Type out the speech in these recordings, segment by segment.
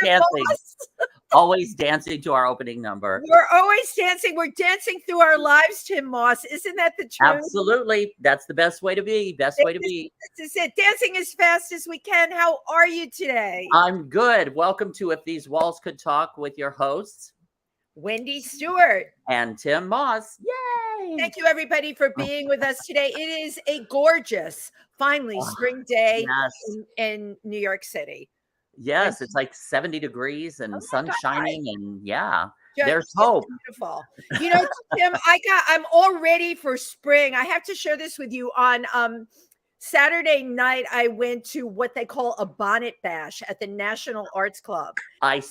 dancing. Moss. Always dancing to our opening number. We're always dancing. We're dancing through our lives, Tym Moss. Isn't that the truth? Absolutely. That's the best way to be. Best way to be. This is it. Dancing as fast as we can. How are you today? I'm good. Welcome to If These Walls Could Talk with your hosts, Wendy Stuart and Tym Moss. Yay! Thank you, everybody, for being with us today. It is a gorgeous, finally, spring day in New York City. Yes, it's like 70 degrees and sun shining, and there's hope. Beautiful. You know, Tim, I'm all ready for spring. I have to share this with you. On Saturday night, I went to what they call a bonnet bash at the National Arts Club. I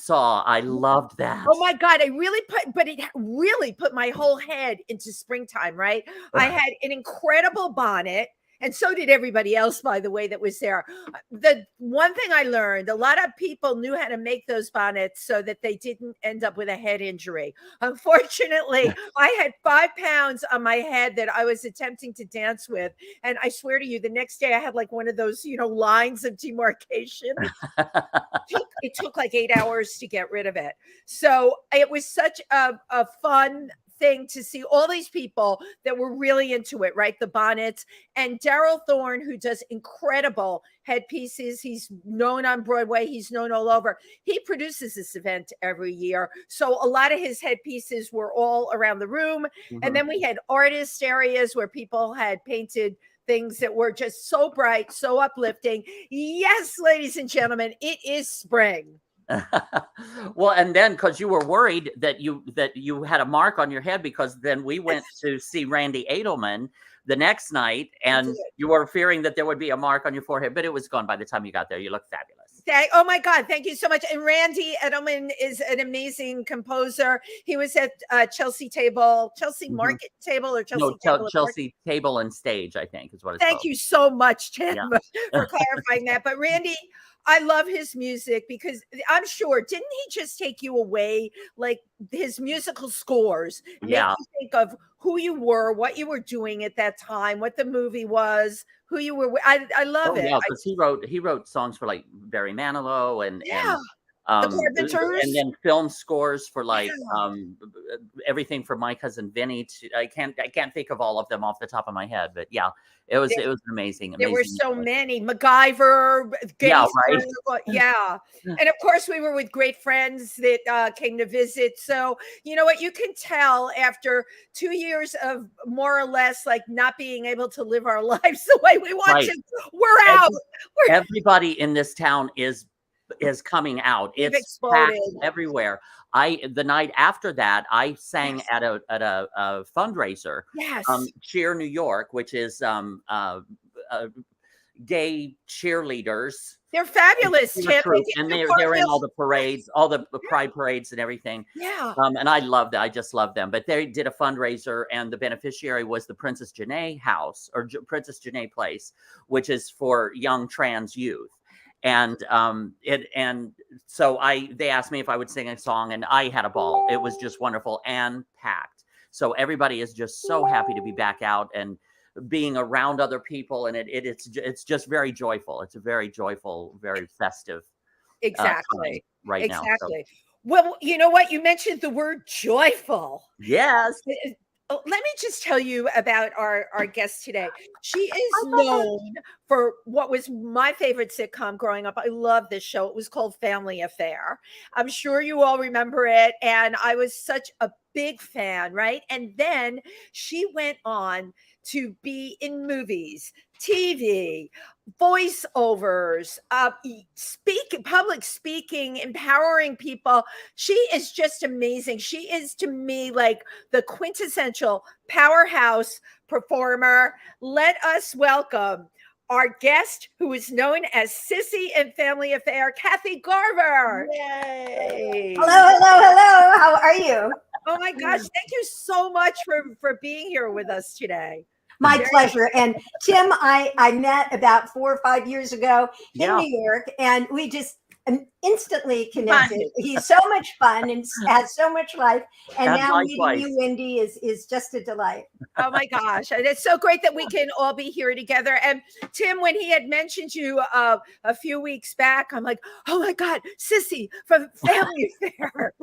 loved that. Oh my God, it really put my whole head into springtime, right? I had an incredible bonnet. And so did everybody else, by the way, that was there. The one thing I learned, a lot of people knew how to make those bonnets so that they didn't end up with a head injury. Unfortunately, I had 5 pounds on my head that I was attempting to dance with. And I swear to you, the next day I had like one of those, lines of demarcation. It took like 8 hours to get rid of it. So it was such a fun thing to see all these people that were really into it, right? The bonnets. And Daryl Thorne, who does incredible headpieces. He's known on Broadway. He's known all over. He produces this event every year. So a lot of his headpieces were all around the room. Mm-hmm. And then we had artist areas where people had painted things that were just so bright, so uplifting. Yes, ladies and gentlemen, it is spring. Well, and then because you were worried that you had a mark on your head, because then we went to see Randy Edelman the next night, and you were fearing that there would be a mark on your forehead, but it was gone by the time you got there. You look fabulous. Oh my God, thank you so much. And Randy Edelman is an amazing composer. He was at Chelsea Market Table, or Chelsea Table. Chelsea Table and Stage, I think is what it's called. Thank you so much, Tim, for clarifying that. But Randy, I love his music, because I'm sure, didn't he just take you away, like his musical scores? Yeah. Make you think of who you were, what you were doing at that time, what the movie was, who you were. I love it. Yeah, because he wrote songs for like Barry Manilow and the Carpenters, and then film scores for like everything from My Cousin Vinny to I can't think of all of them off the top of my head, but it was amazing. There were so many. MacGyver, and of course we were with great friends that came to visit. So you know what, you can tell after 2 years of more or less like not being able to live our lives the way we want to. We're out. Everybody in this town is coming out. It's packed everywhere. The night after that, I sang at a fundraiser. Yes. Cheer New York, which is gay cheerleaders. They're fabulous, Tim. And they're in all the parades, all the pride parades and everything. Yeah. And I love that. I just love them. But they did a fundraiser, and the beneficiary was the Princess Janae House, or Princess Janae Place, which is for young trans youth. And so they asked me if I would sing a song, and I had a ball. It was just wonderful and packed. So everybody is just so happy to be back out and being around other people, and it's just very joyful. It's a very joyful, very festive. Exactly. Right now. Exactly. So. Well, you know what? You mentioned the word joyful. Yes. Let me just tell you about our guest today. She is known for what was my favorite sitcom growing up. I love this show. It was called Family Affair. I'm sure you all remember it. And I was such a big fan, right? And then she went on to be in movies, TV, voiceovers, public speaking, empowering people. She is just amazing. She is, to me, like the quintessential powerhouse performer. Let us welcome our guest, who is known as Cissy in Family Affair, Kathy Garver. Yay! Hello. How are you? Oh my gosh! Thank you so much for being here with us today. My pleasure. And Tim, I met about 4 or 5 years ago in New York, and we just instantly connected. He's so much fun and has so much life. And now meeting you, Wendy, is just a delight. Oh my gosh. And it's so great that we can all be here together. And Tim, when he had mentioned you a few weeks back, I'm like, oh my God, Cissy from Family Affair.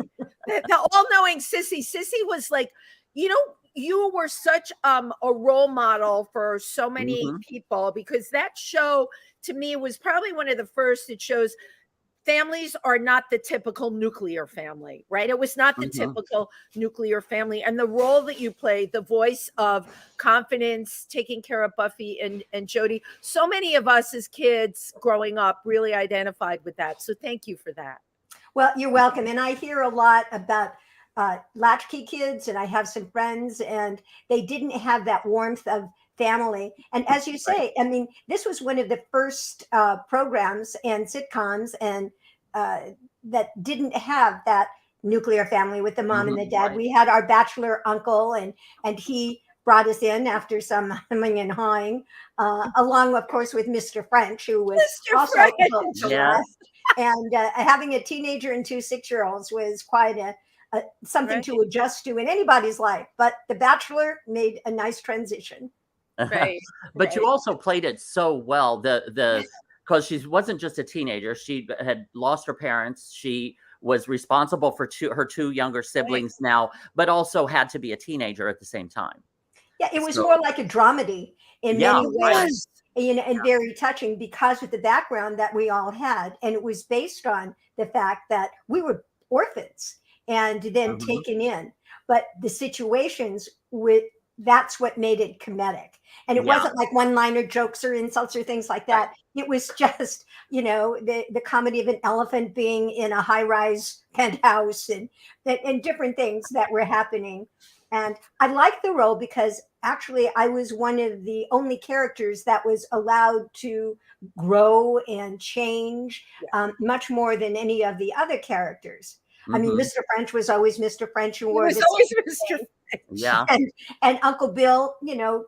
The all-knowing Cissy. Cissy was like, you know, you were such a role model for so many people, because that show to me was probably one of the first that shows families are not the typical nuclear family, right? It was not the typical nuclear family. And the role that you played, the voice of confidence, taking care of Buffy and Jody, so many of us as kids growing up really identified with that. So thank you for that. Well, you're welcome. And I hear a lot about latchkey kids, and I have some friends, and they didn't have that warmth of family. And as you say, I mean, this was one of the first programs and sitcoms and that didn't have that nuclear family with the mom and the dad. We had our bachelor uncle, and he brought us in after some humming and hawing, along, of course, with Mr. French, who was also and having a teenager and 2 6-year-olds was quite something to adjust to in anybody's life. But The Bachelor made a nice transition. But you also played it so well. Because she wasn't just a teenager; she had lost her parents. She was responsible for her 2 younger siblings now, but also had to be a teenager at the same time. Yeah, it was more like a dramedy in many ways, and very touching because of the background that we all had, and it was based on the fact that we were orphans and then taken in, but the situations that's what made it comedic. And it wasn't like one-liner jokes or insults or things like that. It was just, you know, the comedy of an elephant being in a high-rise penthouse and different things that were happening. And I liked the role because actually I was one of the only characters that was allowed to grow and change much more than any of the other characters. I mean, Mr. French was always Mr. French. And was always Mr. French. Yeah. And Uncle Bill, you know,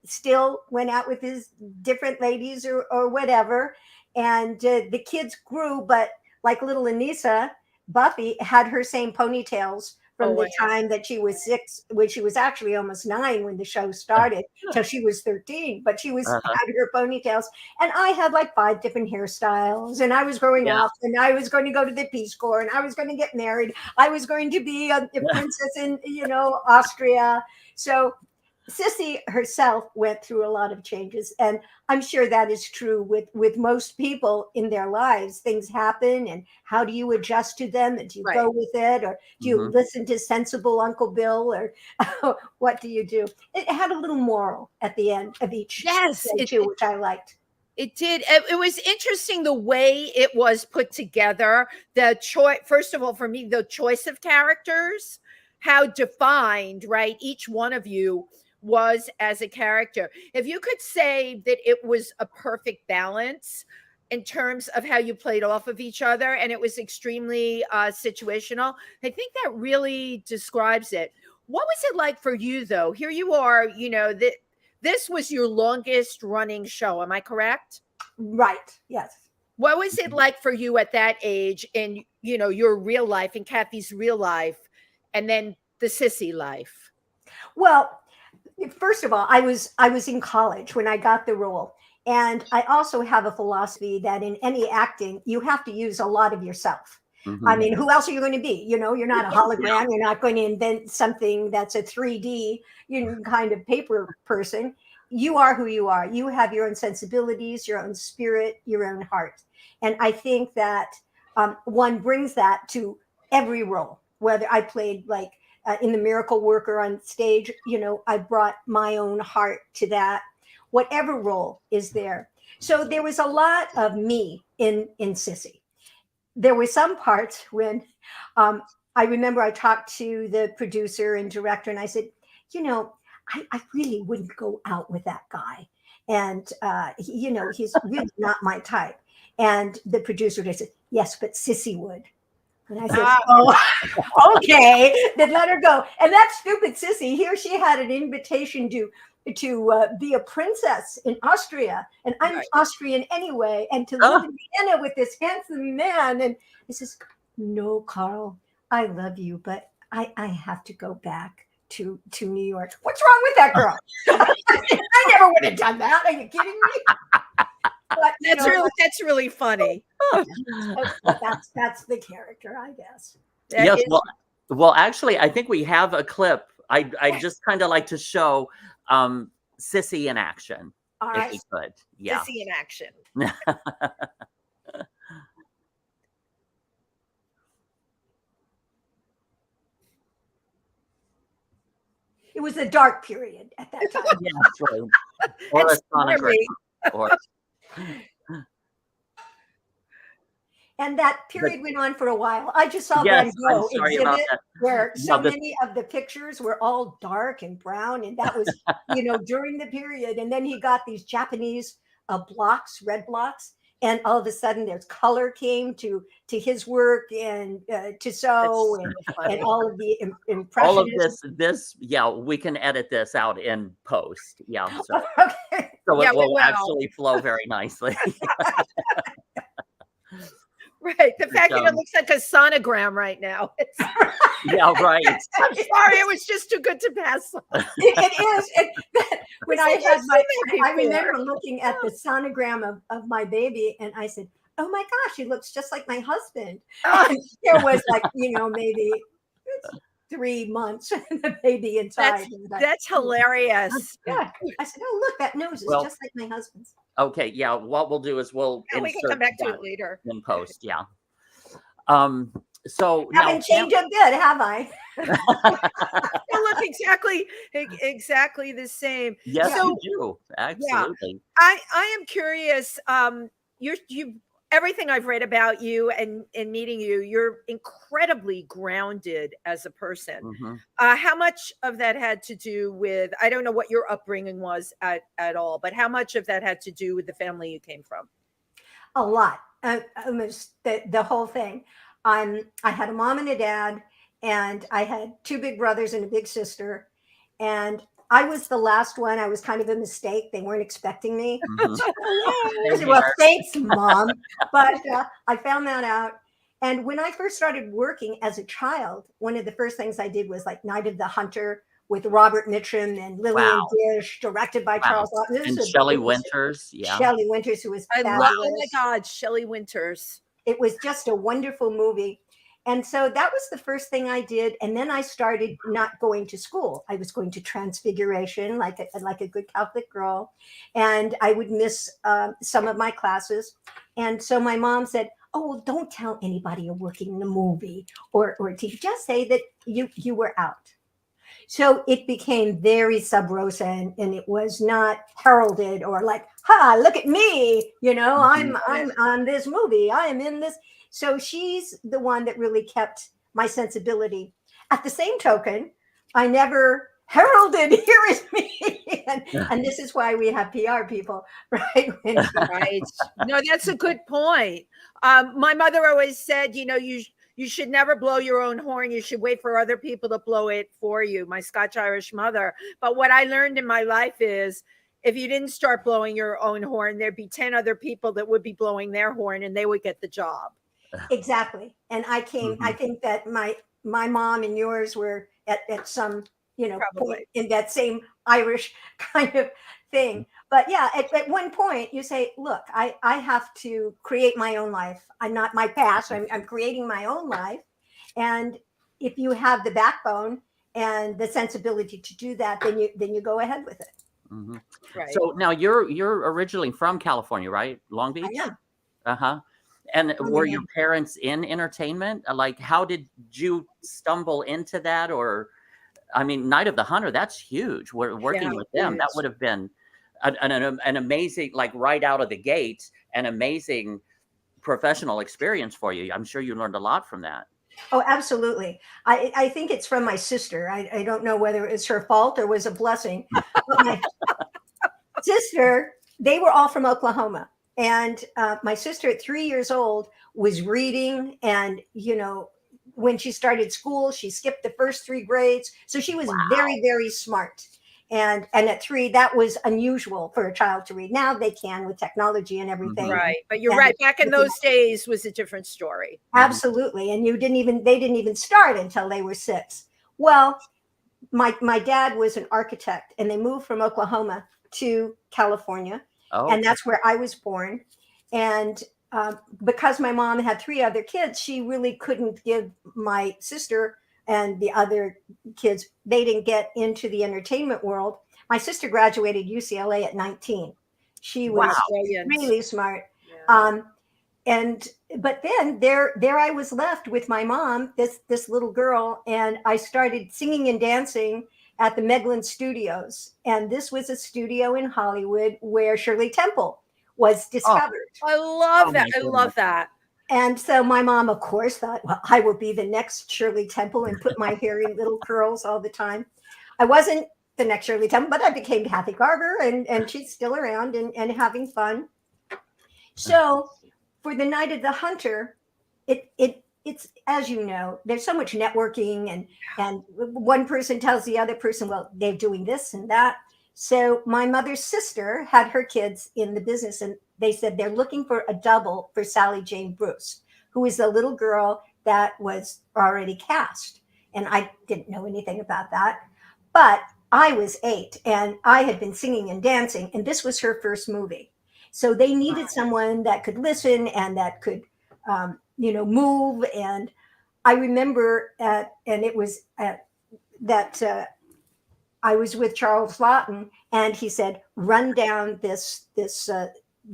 still went out with his different ladies or whatever. And the kids grew, but like little Anissa, Buffy had her same ponytails from the time that she was 6, when she was actually almost 9 when the show started, till she was 13. But she was had her ponytails, and I had like 5 different hairstyles. And I was growing up, and I was going to go to the Peace Corps, and I was going to get married. I was going to be a princess in, you know, Austria. So Cissy herself went through a lot of changes, and I'm sure that is true with most people in their lives. Things happen, and how do you adjust to them? And do you go with it, or do you listen to sensible Uncle Bill, or what do you do? It had a little moral at the end of each too, which I liked. It did. It was interesting the way it was put together. The choice, first of all, for me, the choice of characters, how defined, right? Each one of you was as a character. If you could say that it was a perfect balance in terms of how you played off of each other, and it was extremely situational, I think that really describes it. What was it like for you, though? Here you are, you know, this was your longest running show. Am I correct? Right. Yes. What was it like for you at that age in, you know, your real life and Kathy's real life, and then the Cissy life? Well, first of all, I was in college when I got the role. And I also have a philosophy that in any acting, you have to use a lot of yourself. I mean, who else are you going to be? You know, you're not a hologram. You're not going to invent something that's a 3D, you know, kind of paper person. You are who you are. You have your own sensibilities, your own spirit, your own heart. And I think that one brings that to every role, whether I played like in The Miracle Worker on stage, you know, I brought my own heart to that, whatever role is there. So there was a lot of me in Cissy. There were some parts when I remember I talked to the producer and director, and I said, you know, I really wouldn't go out with that guy. And, you know, he's really not my type. And the producer said, yes, but Cissy would. And I said, oh, okay, then let her go. And that stupid Cissy, here she had an invitation to be a princess in Austria. And I'm Austrian anyway. And to live in Vienna with this handsome man. And he says, no, Carl, I love you, but I have to go back to New York. What's wrong with that girl? I never would have done that. Are you kidding me? But, that's really funny. But that's the character, I guess. Yes. Well, actually, I think we have a clip. I just kind of like to show Cissy in action. All right. If we could. Yeah. Cissy in action. It was a dark period at that time. Yeah, that's right. Or a sonogram. And that period went on for a while. I just saw Van Gogh exhibit where so many of the pictures were all dark and brown. And that was, during the period. And then he got these Japanese blocks, red blocks. And all of a sudden there's color came to his work and Tissot and all of the impressions. All of this, we can edit this out in post. Yeah. So, okay. So it will actually flow very nicely. Right. The fact that it looks like a sonogram right now. Yeah, right. I'm sorry. It was just too good to pass on. It is. When I remember looking at the sonogram of my baby and I said, oh my gosh, he looks just like my husband. And there was maybe 3 months and the baby inside. That's hilarious. Yeah. I said, oh, look, that nose is just like my husband's. Okay, yeah. What we'll do is we can come back to it later in post. Yeah. So haven't changed a bit, have I? They look exactly the same. Yes, you do. Absolutely. Yeah. I am curious. You everything I've read about you and meeting you, you're incredibly grounded as a person. Mm-hmm. How much of that had to do with, I don't know what your upbringing was at all, but how much of that had to do with the family you came from? A lot. Almost the whole thing. I had a mom and a dad, and I had 2 big brothers and a big sister. And I was the last one. I was kind of a mistake. They weren't expecting me. Mm-hmm. Well, thanks, Mom. But I found that out. And when I first started working as a child, one of the first things I did was like Night of the Hunter with Robert Mitchum and Lillian Gish, directed by Charles Lawton. And Shelley Winters. Yeah. Shelley Winters, who was fabulous. Oh my God, Shelley Winters. It was just a wonderful movie. And so that was the first thing I did. And then I started not going to school. I was going to Transfiguration like a good Catholic girl. And I would miss some of my classes. And so my mom said, oh, well, don't tell anybody you're working in a movie or TV. Just say that you were out. So it became very sub rosa, and it was not heralded or like, ha, look at me. I'm on this movie. I am in this. So she's the one that really kept my sensibility. At the same token, I never heralded, here is me. And this is why we have PR people, right? Right. No, that's a good point. My mother always said, you should never blow your own horn. You should wait for other people to blow it for you, my Scotch-Irish mother. But what I learned in my life is if you didn't start blowing your own horn, there'd be 10 other people that would be blowing their horn and they would get the job. Exactly. And I think that my mom and yours were at some, point in that same Irish kind of thing. But yeah, at one point you say, look, I have to create my own life. I'm not my past. I'm creating my own life. And if you have the backbone and the sensibility to do that, then you go ahead with it. Mm-hmm. Right. So now you're originally from California, right? Long Beach? I am. Uh-huh. And were your parents in entertainment? Like, how did you stumble into that? Or, I mean, Night of the Hunter, that's huge. We're working with them. That would have been an amazing, like right out of the gate, an amazing professional experience for you. I'm sure you learned a lot from that. Oh, absolutely. I think it's from my sister. I don't know whether it's her fault or was a blessing. But my sister, they were all from Oklahoma. And my sister at 3 years old was reading and, when she started school, she skipped the first 3 grades. So she was very, very smart. And at 3, that was unusual for a child to read. Now they can with technology and everything. Right. But you're right. Back in those days was a different story. Absolutely. And they didn't even start until they were 6. Well, my dad was an architect, and they moved from Oklahoma to California. Oh. And that's where I was born. And because my mom had 3 other kids, she really couldn't give my sister and the other kids, they didn't get into the entertainment world. My sister graduated UCLA at 19. She was really smart. Yeah. But then there I was left with my mom, this little girl, and I started singing and dancing at the Meglin Studios. And this was a studio in Hollywood where Shirley Temple was discovered. I love that. I love that. And so my mom, of course, thought, well, I will be the next Shirley Temple and put my hair in little curls all the time. I wasn't the next Shirley Temple, but I became Kathy Garver, and she's still around and having fun. So for the Night of the Hunter, it's, as you know, there's so much networking, and one person tells the other person, well, they're doing this and that. So my mother's sister had her kids in the business, and they said they're looking for a double for Sally Jane Bruce, who is the little girl that was already cast. And I didn't know anything about that. But I was 8, and I had been singing and dancing, and this was her first movie. So they needed someone that could listen and that could, move. And I remember, and it was that I was with Charles Lawton, and he said, run down this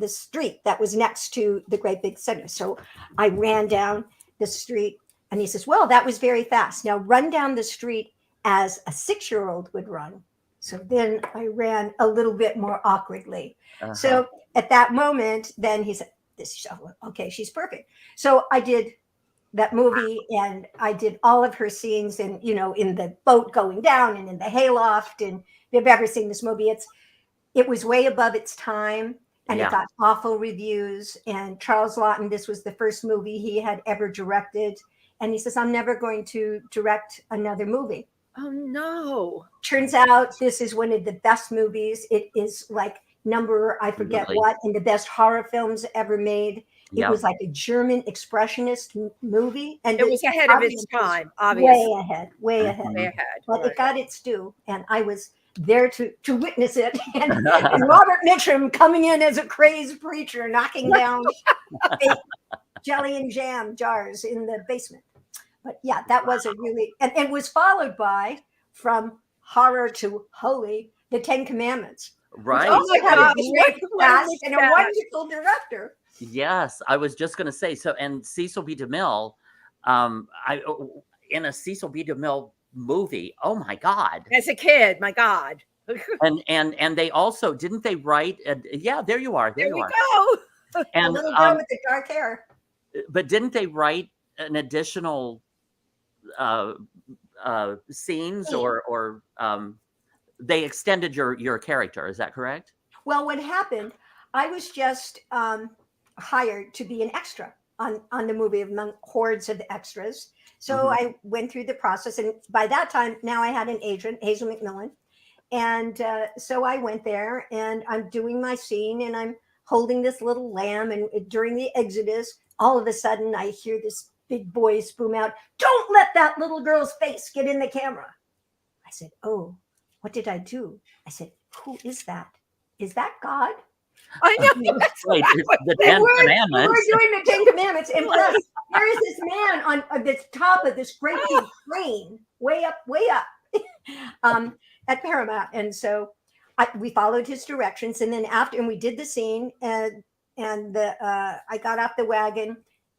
street that was next to the great big center. So I ran down the street, and he says, well, that was very fast. Now run down the street as a 6-year-old would run. So then I ran a little bit more awkwardly. Uh-huh. So at that moment, then he said, okay, she's perfect. So I did that movie, and I did all of her scenes in the boat going down and in the hayloft. And if you've ever seen this movie, it was way above its time, and it got awful reviews. And Charles Lawton, this was the first movie he had ever directed. And he says, I'm never going to direct another movie. Oh, no. Turns out this is one of the best movies. It is like I forget what, in the best horror films ever made. It was like a German expressionist movie. And it was ahead of its time, obviously. Way ahead. But it got its due, and I was there to witness it. And Robert Mitchum coming in as a crazed preacher, knocking down jelly and jam jars in the basement. But yeah, that was a really, and it was followed by, from horror to holy, the 10 Commandments. Right. Oh my God, and a wonderful director. Yes, I was just going to say, so, and Cecil B. DeMille, in a Cecil B. DeMille movie, oh my God. As a kid, my God. and they also, didn't they write, there you are. There you go. And a little girl with the dark hair. But didn't they write an additional scenes or they extended your character? Is that correct? Well, what happened, I was just hired to be an extra on the movie among hordes of extras. So I went through the process, and by that time, now I had an agent, Hazel McMillan. And so I went there, and I'm doing my scene, and I'm holding this little lamb. And during the exodus, all of a sudden I hear this big voice boom out, "Don't let that little girl's face get in the camera." I said, "Oh, what did I do?" I said, "Who is that? Is that God?" I know. That's right. The 10 Commandments. We're doing the 10 Commandments. And plus, there is this man on the top of this great big crane, way up, at Paramount. And so we followed his directions. And then and we did the scene, and I got off the wagon.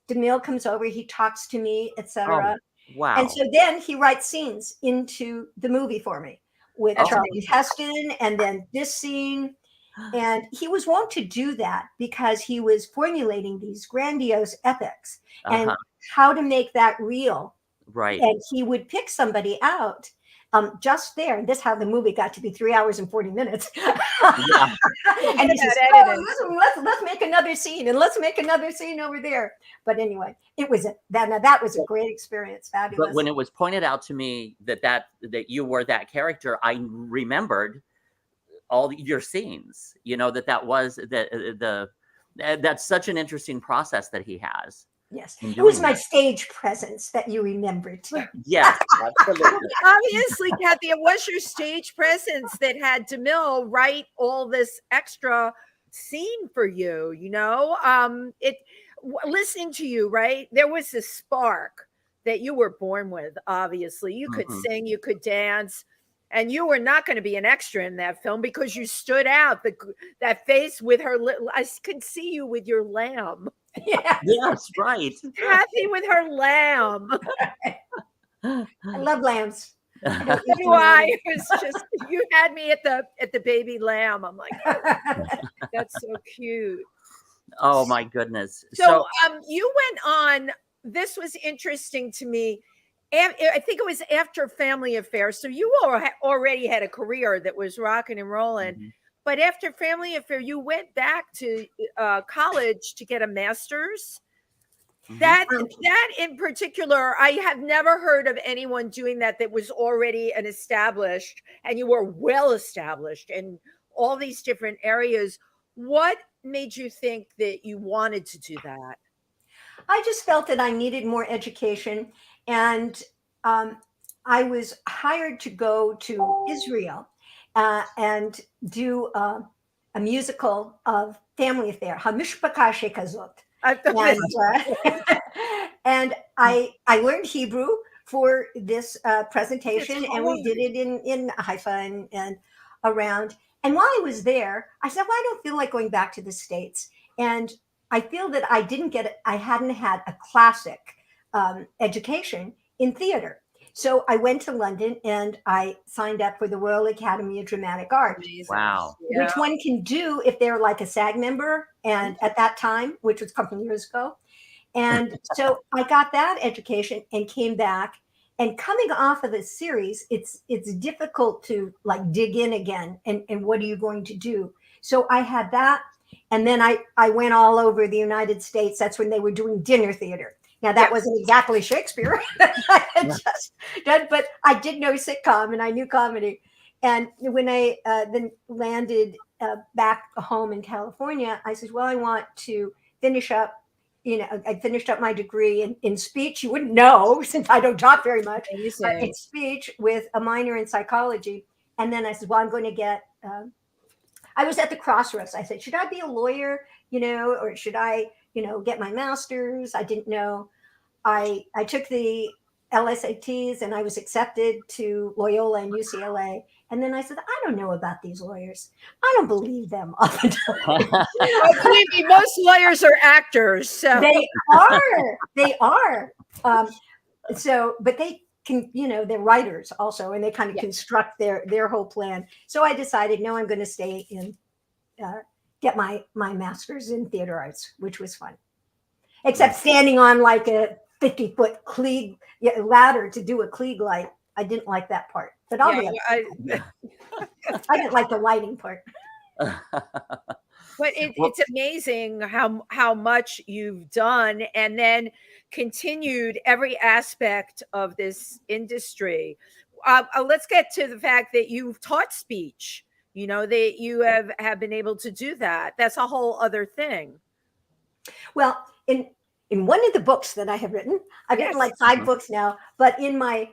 DeMille comes over, he talks to me, etc. Oh, wow. And so then he writes scenes into the movie for me with Charlie Heston, and then this scene. And he was wont to do that because he was formulating these grandiose epics and how to make that real. Right. And he would pick somebody out. just there. And this is how the movie got to be 3 hours and 40 minutes. Yeah. And he says, oh, let's make another scene, and let's make another scene over there. But anyway, it was that was a great experience. Fabulous. But when it was pointed out to me that you were that character, I remembered all your scenes. You know, that was that's such an interesting process that he has. Yes, it was my stage presence that you remembered too. Yes, absolutely. Obviously, Kathy, it was your stage presence that had DeMille write all this extra scene for you. You know, listening to you, right? There was this spark that you were born with. Obviously, you could sing, you could dance. And you were not going to be an extra in that film because you stood out. That face with her, I could see you with your lamb. Yeah. Yes, right. Kathy with her lamb. I love lambs. So do I. It was just, you had me at the baby lamb. I'm like, oh, that's so cute. Oh my goodness. So you went on. This was interesting to me. I think it was after Family Affair. So you already had a career that was rocking and rolling. But after Family Affair, you went back to college to get a master's. That in particular, I have never heard of anyone doing that was already an established, and you were well established in all these different areas. What made you think that you wanted to do that? I just felt that I needed more education. And I was hired to go to Israel and do a musical of Family Affair, Hamishpaka Shekazot. And I learned Hebrew for this presentation, and we did it in Haifa and around. And while I was there, I said, well, I don't feel like going back to the States. And I feel that I hadn't had a classic education in theater. So I went to London and I signed up for the Royal Academy of Dramatic Art. Amazing. Wow. Which one can do if they're like a SAG member, and at that time, which was a couple of years ago. And so I got that education and came back. And coming off of the series, it's difficult to like dig in again. And what are you going to do? So I had that. And then I went all over the United States. That's when they were doing dinner theater. Now, that wasn't exactly Shakespeare, I had just done, but I did know sitcom and I knew comedy. And when I then landed back home in California, I said, well, I want to finish up, I finished up my degree in speech. You wouldn't know since I don't talk very much. In speech with a minor in psychology. And then I said, well, I'm going to get, I was at the crossroads. I said, should I be a lawyer, or should I, get my master's? I didn't know. I took the LSATs and I was accepted to Loyola and UCLA. And then I said, I don't know about these lawyers. I don't believe them all the time. Believe me, most lawyers are actors. So. They are. But they can, they're writers also, and they kind of construct their whole plan. So I decided, no, I'm going to stay in, get my master's in theater arts, which was fun. Except standing on like a 50-foot Klieg ladder to do a Klieg light. I didn't like that part. But I didn't like the lighting part. But it's amazing how much you've done and then continued every aspect of this industry. Let's get to the fact that you've taught speech, that you have been able to do that. That's a whole other thing. Well, in one of the books that I have written, I've written like 5 books now, but in my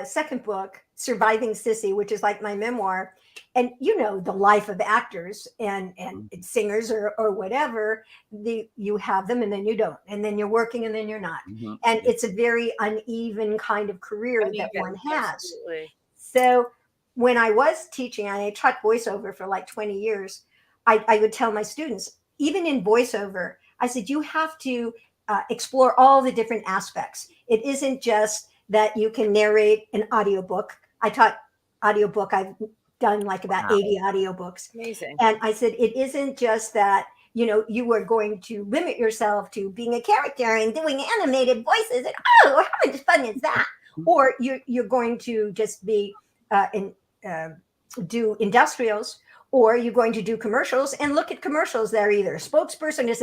second book, Surviving Cissy, which is like my memoir, and the life of actors and singers or whatever, you have them and then you don't, and then you're working and then you're not. And it's a very uneven kind of career that one has. Absolutely. So when I was teaching, I taught voiceover for like 20 years, I would tell my students, even in voiceover, I said, you have to explore all the different aspects. It isn't just that you can narrate an audiobook. I taught audiobook. I've done like about 80 audiobooks. Amazing. And I said, it isn't just that, you are going to limit yourself to being a character and doing animated voices. And how much fun is that? or you're going to just be do industrials, or you're going to do commercials and look at commercials. They're either a spokesperson.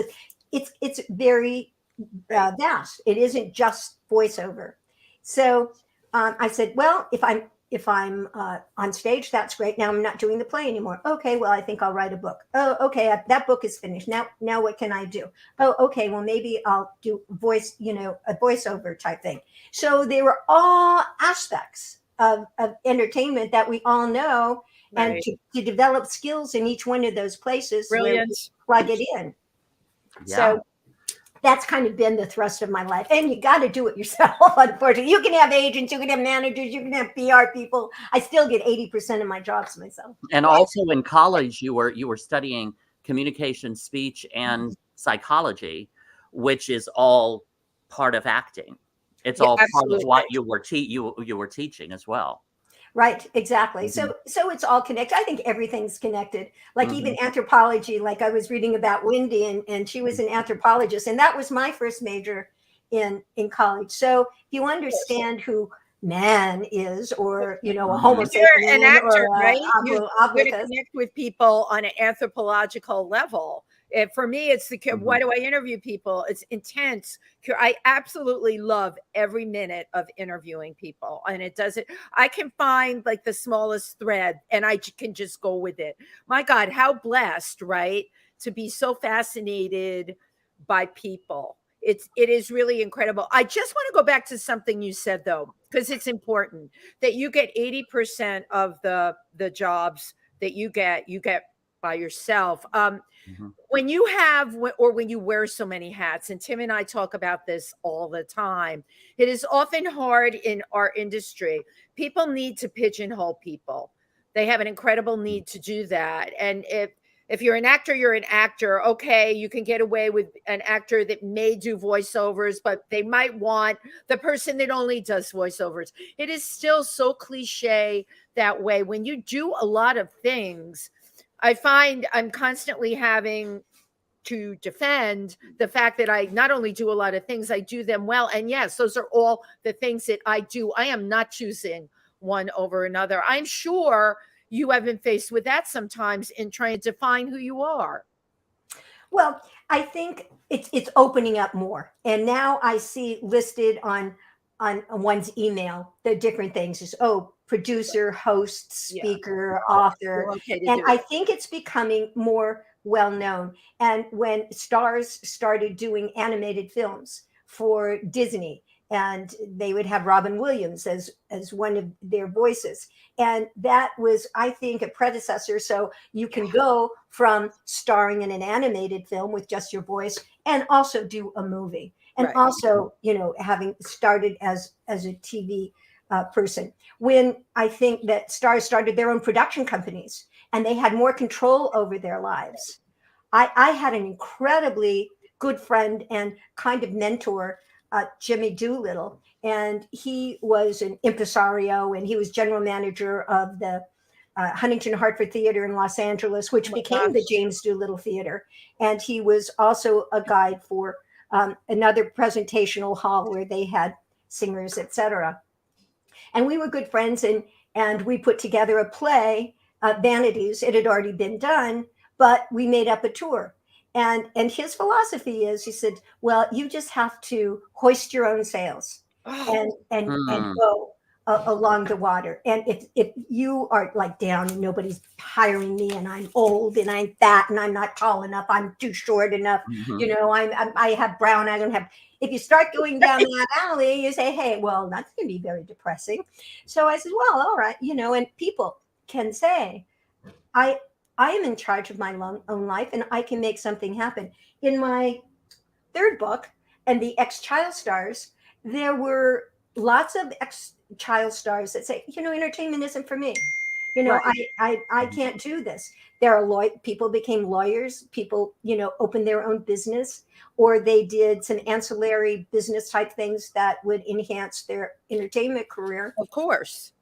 It's very vast. It isn't just voiceover. So I said, well, if I'm on stage, that's great. Now I'm not doing the play anymore. Okay, well, I think I'll write a book. Oh, okay, that book is finished. Now what can I do? Oh, okay, well, maybe I'll do a voiceover type thing. So they were all aspects of entertainment that we all know, and to develop skills in each one of those places. Brilliant. Where we plug it in. Yeah. So that's kind of been the thrust of my life. And you got to do it yourself, unfortunately. You can have agents, you can have managers, you can have PR people. I still get 80% of my jobs myself. And also in college, you were studying communication, speech, and psychology, which is all part of acting. It's all part of what you were teaching as well. Right, exactly. So it's all connected. I think everything's connected. Like even anthropology, like I was reading about Wendy, and she was an anthropologist, and that was my first major in college. So if you understand who man is, or a Homo sapien, you're an actor, right? You're going to connect with people on an anthropological level. For me, it's why do I interview people? It's intense. I absolutely love every minute of interviewing people, and I can find like the smallest thread and I can just go with it. My God, how blessed, right? To be so fascinated by people. It is really incredible. I just want to go back to something you said though, because it's important that you get 80% of the jobs that you get by yourself. When you have, or when you wear so many hats, and Tim and I talk about this all the time, it is often hard in our industry. People need to pigeonhole people. They have an incredible need to do that. And if you're an actor, you're an actor. Okay, you can get away with an actor that may do voiceovers, but they might want the person that only does voiceovers. It is still so cliche that way. When you do a lot of things, I find I'm constantly having to defend the fact that I not only do a lot of things, I do them well. And yes, those are all the things that I do. I am not choosing one over another. I'm sure you have been faced with that sometimes in trying to define who you are. Well, I think it's opening up more. And now I see listed on one's email the different things is, producer, host, speaker, author. And I think it's becoming more well-known. And when stars started doing animated films for Disney, and they would have Robin Williams as one of their voices. And that was, I think, a predecessor. So you can go from starring in an animated film with just your voice and also do a movie. And also, having started as a TV person. When I think that stars started their own production companies and they had more control over their lives. I had an incredibly good friend and kind of mentor, Jimmy Doolittle, and he was an impresario, and he was general manager of the Huntington Hartford Theater in Los Angeles, which became the James Doolittle Theater. And he was also a guide for another presentational hall where they had singers, etc. And we were good friends, and we put together a play, Vanities. It had already been done, but we made up a tour. And his philosophy is, he said, well, you just have to hoist your own sails and go along the water. And if you are like down and nobody's hiring me, and I'm old and I'm fat and I'm not tall enough, I'm too short enough, I have brown, I don't have. If you start going down that alley, you say, hey, well, that's going to be very depressing. So I said, well, all right, and people can say, I am in charge of my own life, and I can make something happen. In my third book, and the ex-child stars, there were lots of ex-child stars that say, entertainment isn't for me. I can't do this. There are people became lawyers, people, opened their own business, or they did some ancillary business type things that would enhance their entertainment career. Of course.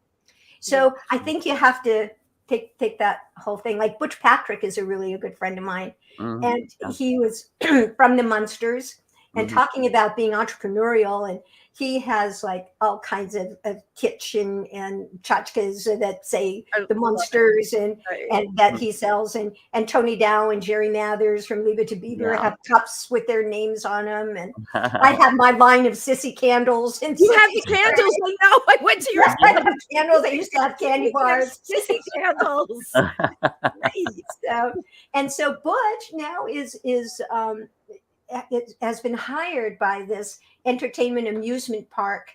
So I think you have to take that whole thing. Like Butch Patrick is a good friend of mine. And he was from the Munsters and talking about being entrepreneurial. And he has like all kinds of kitchen and tchotchkes that say I the love monsters Right. and that he sells, and Tony Dow and Jerry Mathers from Leave It to Beaver Yeah. have cups with their names on them, and I have my line of Sissy candles and You have Sissy the candles. I know. I went to your Yes, I have candles. I used to have candy You have bars. Sissy candles. So Butch now it has been hired by this entertainment amusement park,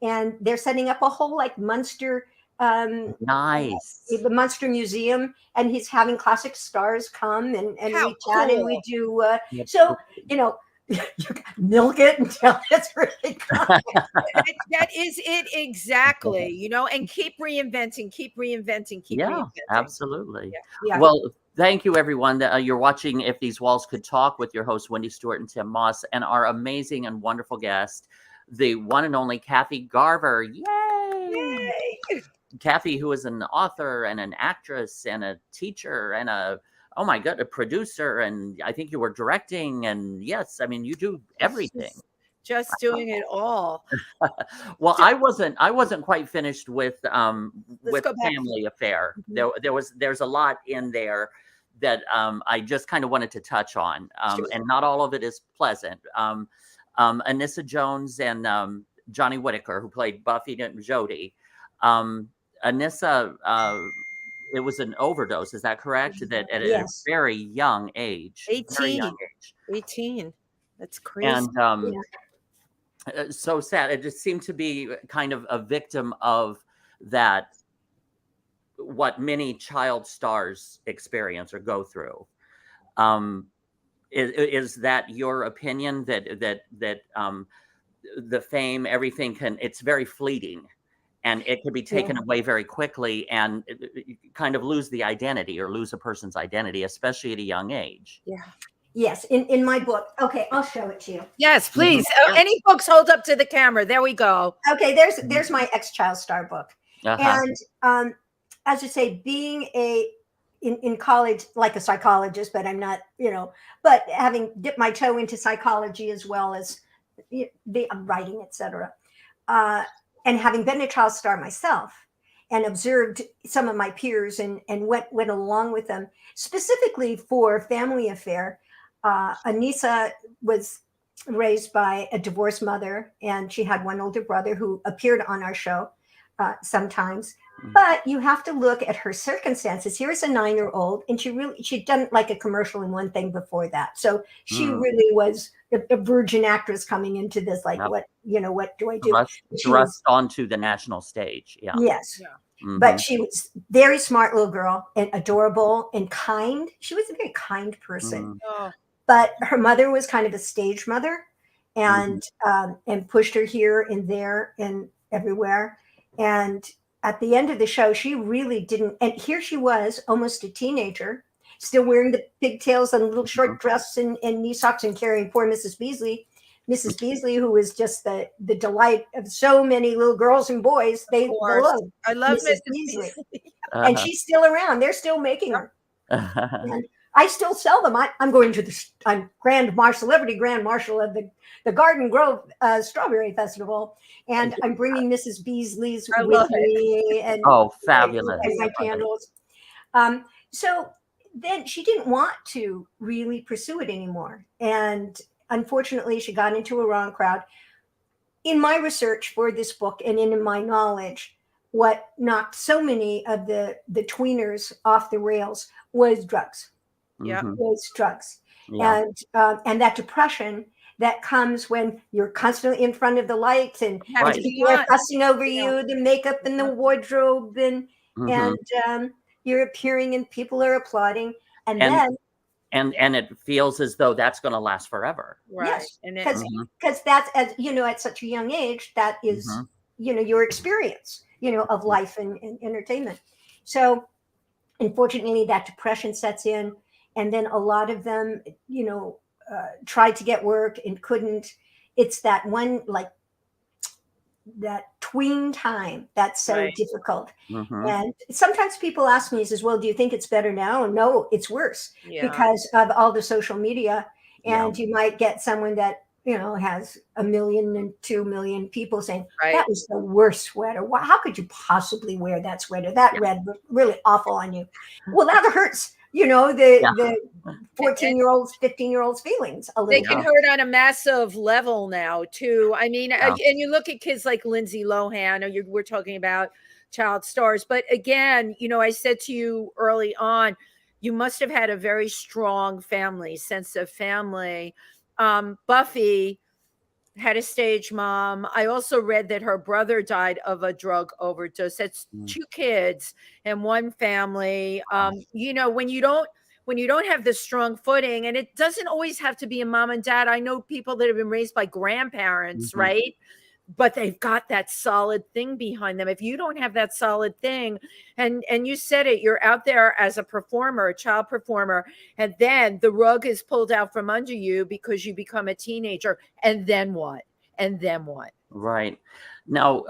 and they're setting up a whole like Munster Nice. the Munster Museum, and he's having classic stars come and How we chat and we cool. do That's so cool. you know you milk it until it's really gone. That is it exactly, you know, and keep reinventing, keep reinventing, keep Yeah, reinventing. absolutely. Yeah. Well, thank you, everyone. You're watching If These Walls Could Talk with your hosts, Wendy Stuart and Tym Moss, and our amazing and wonderful guest, the one and only Kathy Garver. Yay! Yay. Kathy, who is an author and an actress and a teacher and a producer, and I think you were directing, and yes, I mean you do everything. Just doing it all. Well, I wasn't quite finished with go back. Family Affair. There's a lot in there that I just kind of wanted to touch on, Sure. and not all of it is pleasant. Anissa Jones and Johnny Whitaker, who played Buffy and Jody. Anissa, it was an overdose. Is that correct? That at Yes. a very young age. 18. That's crazy. And so sad. It just seemed to be kind of a victim of that, what many child stars experience or go through. Is that your opinion, that the fame, everything it's very fleeting, and it can be taken away very quickly, and kind of lose the identity or lose a person's identity, especially at a young age? Yeah. Yes, in my book. Okay, I'll show it to you. Yes, please. Mhm. Any books, hold up to the camera. There we go. Okay, there's my ex-child star book. Uh-huh. And as I say, being in college, like a psychologist, but I'm not, but having dipped my toe into psychology as well as the writing, etc. And having been a child star myself and observed some of my peers and went along with them, specifically for Family Affair. Anissa was raised by a divorced mother, and she had one older brother who appeared on our show sometimes. But you have to look at her circumstances. Here's a 9-year-old, and she'd done like a commercial in one thing before that. So she really was a virgin actress coming into this, like, what do I do? Thrust onto the national stage. Yeah. Yes. Yeah. Mhm. But she was very smart little girl and adorable and kind. She was a very kind person. Mm. Oh, But her mother was kind of a stage mother, and pushed her here and there and everywhere. And at the end of the show, she really didn't. And here she was, almost a teenager, still wearing the pigtails and little short dress and knee socks, and carrying poor Mrs. Beasley, who was just the delight of so many little girls and boys. They loved I love Mrs. Mrs. Beasley. Uh-huh. And she's still around. They're still making her. And I still sell them. I'm going to I'm celebrity grand marshal of the Garden Grove Strawberry Festival, and I'm bringing Mrs. Beasley's with me. And fabulous! And my candles. So then she didn't want to really pursue it anymore, and unfortunately, she got into a wrong crowd. In my research for this book and in my knowledge, what knocked so many of the tweeners off the rails was drugs. Yeah. Was drugs. Yeah. And that depression that comes when you're constantly in front of the lights and people are fussing over you, the makeup and the wardrobe, and you're appearing and people are applauding, and then it feels as though that's going to last forever. Right. Yes, because that's, as at such a young age, that is your experience of life and entertainment. So unfortunately, that depression sets in. And then a lot of them, tried to get work and couldn't. It's that one, like that tween time that's so difficult. And sometimes people ask me, says, well, do you think it's better now? And no, it's worse because of all the social media. And you might get someone that has 1 million and 2 million people saying Right. that was the worst sweater. How could you possibly wear that sweater? That red was really awful on you. Well, that hurts, the 14-year-olds, 15-year-olds feelings a They little can bit. hurt on a massive level now too. I mean, Yeah. and you look at kids like Lindsay Lohan, or we're talking about child stars. But again, I said to you early on, you must have had a very strong sense of family. Buffy had a stage mom. I also read that her brother died of a drug overdose. That's 2 kids in one family. When you don't have the strong footing, and it doesn't always have to be a mom and dad. I know people that have been raised by grandparents, right? But they've got that solid thing behind them. If you don't have that solid thing, and you said it, you're out there as a performer, a child performer, and then the rug is pulled out from under you because you become a teenager. And then what? Right. Now,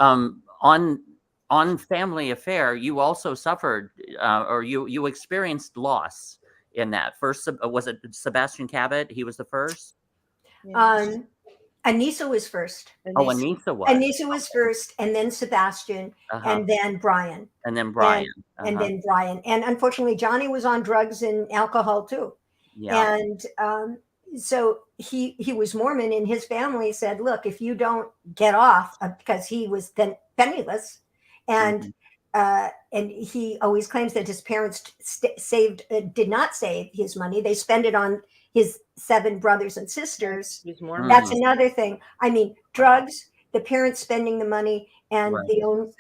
on Family Affair, you also suffered, or you experienced loss in that. First, was it Sebastian Cabot? He was the first? Yes. Anissa was first. Anissa was. Anissa was first, and then Sebastian, and then Brian. And then Brian. And then Brian. And unfortunately, Johnny was on drugs and alcohol too. Yeah. And so he was Mormon, and his family said, look, if you don't get off, because he was then penniless, and he always claims that his parents did not save his money. They spent it on his 7 brothers and sisters. That's another thing. I mean, drugs, the parents spending the money, and the own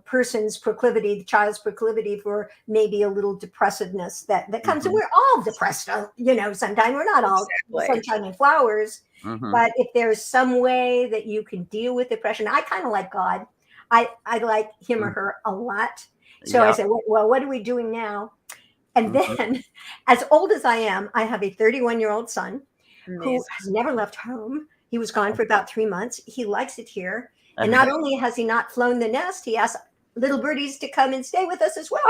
person's proclivity, the child's proclivity for maybe a little depressiveness that comes. And we're all depressed, sometimes. We're not all sunshine and flowers. But if there's some way that you can deal with depression, I kind of like God. I like him or her a lot. So I said, well, what are we doing now? And then, as old as I am, I have a 31-year-old son who has never left home. He was gone for about 3 months. He likes it here. And not only has he not flown the nest, he asked little birdies to come and stay with us as well.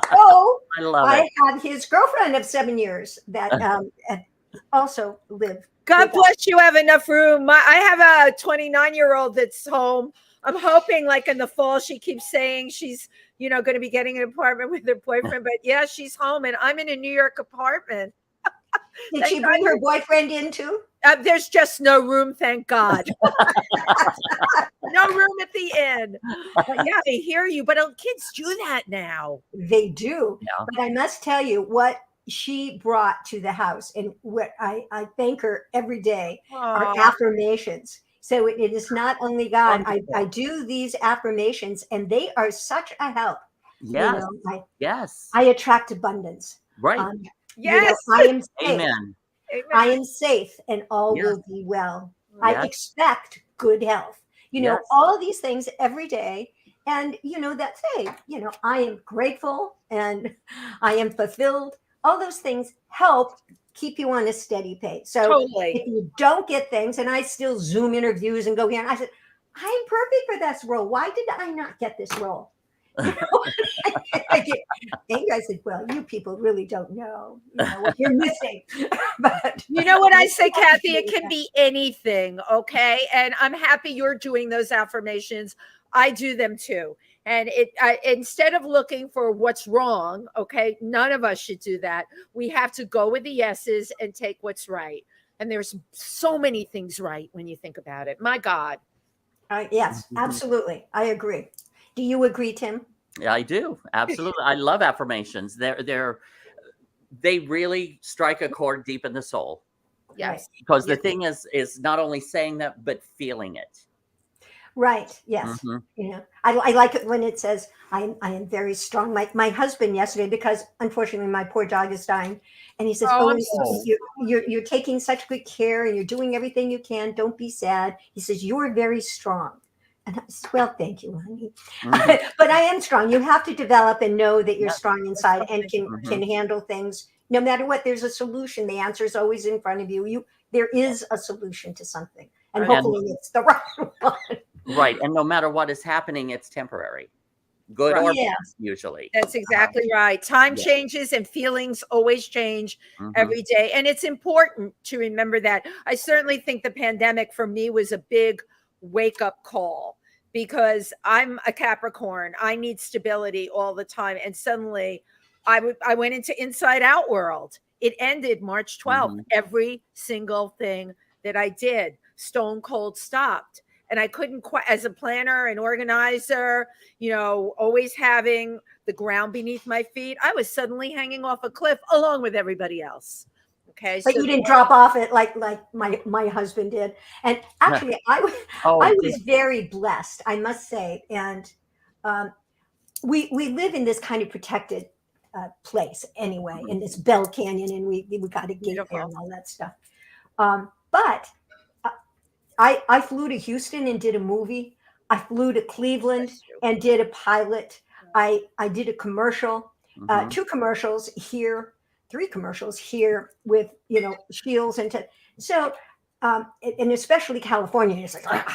So I have his girlfriend of 7 years that also live. God bless you. Have enough room. I have a 29-year-old that's home. I'm hoping, like in the fall, she keeps saying she's, going to be getting an apartment with her boyfriend. But yeah, she's home, and I'm in a New York apartment. Did she bring her boyfriend in too? There's just no room, thank God. No room at the inn. But yeah, I hear you. But kids do that now. They do. Yeah. But I must tell you what she brought to the house, and what I thank her every day are affirmations. So it is not only God. I do these affirmations, and they are such a help. Yes. Yes. I attract abundance. Right. Yes. I am safe. Amen. I am safe, and all will be well. Yes. I expect good health. All of these things every day. And, that say, I am grateful and I am fulfilled. All those things help keep you on a steady pace. So if you don't get things, and I still Zoom interviews and go here, and I said, I'm perfect for this role. Why did I not get this role? I get angry. I said, well, you people really don't know, what you're missing. But you know what I say, Kathy? It can be anything, okay? And I'm happy you're doing those affirmations. I do them too. And instead of looking for what's wrong, okay, none of us should do that. We have to go with the yeses and take what's right. And there's so many things right when you think about it. My God. Yes, absolutely. I agree. Do you agree, Tim? Yeah, I do. Absolutely. I love affirmations. They really strike a chord deep in the soul. Yes. Because the thing is not only saying that, but feeling it. Right. Yes. I like it when it says, I am very strong. My husband yesterday, because unfortunately my poor dog is dying, and he says, you're taking such good care, and you're doing everything you can. Don't be sad. He says, you're very strong. And I said, well, thank you, honey. But I am strong. You have to develop and know that you're strong inside and can handle things. No matter what, there's a solution. The answer is always in front of you. There is a solution to something. And hopefully it's the right one. Right. And no matter what is happening, it's temporary. good Right. or Yeah. bad, usually. That's exactly right. Time Yeah. changes and feelings always change Mhm. every day. And it's important to remember that. I certainly think the pandemic for me was a big wake up call because I'm a Capricorn. I need stability all the time. And suddenly I went into inside out world. It ended March 12th. Mhm. Every single thing that I did, stone cold stopped. And I couldn't quite, as a planner and organizer, always having the ground beneath my feet, I was suddenly hanging off a cliff along with everybody else. Okay. But So you didn't drop off it like my husband did. And actually, Oh, I was very blessed, I must say. And we live in this kind of protected place anyway, in this Bell Canyon, and we got a gate there and all that stuff. But I flew to Houston and did a movie. I flew to Cleveland and did a pilot. I did a commercial, Mhm. 2 commercials here, 3 commercials here with, Shields so, and especially California, it's like,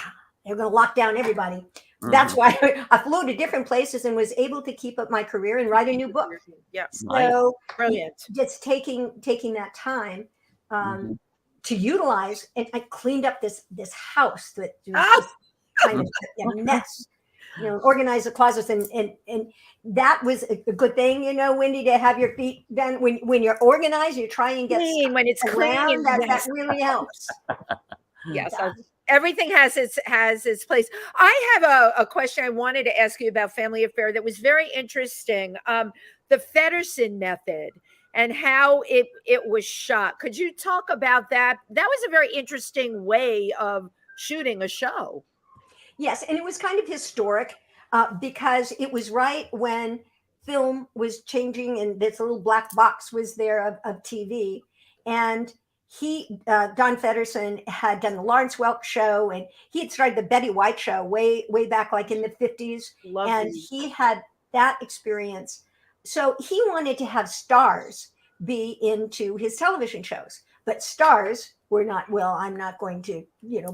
they're going to lock down everybody. That's Mhm. why I flew to different places and was able to keep up my career and write a new book. yes, Nice. So brilliant. just taking that time Mhm. to utilize, and I cleaned up this house that was Ah! just kind of a mess. Organize the closets, and that was a good thing, Wendy, to have your feet done when you're organized. You try and get Clean, when it's clean, around. That yes. really helps. Yes, Yeah. everything has its place. I have a question I wanted to ask you about Family Affair that was very interesting. The Feddersen method and how it was shot. Could you talk about that? That was a very interesting way of shooting a show. Yes, and it was kind of historic because it was right when film was changing, and this little black box was there of TV. And Don Feddersen, had done the Lawrence Welk show, and he had started the Betty White show way back, like in the 50s. Lovely. And he had that experience. So he wanted to have stars be into his television shows, but stars were not, well, I'm not going to,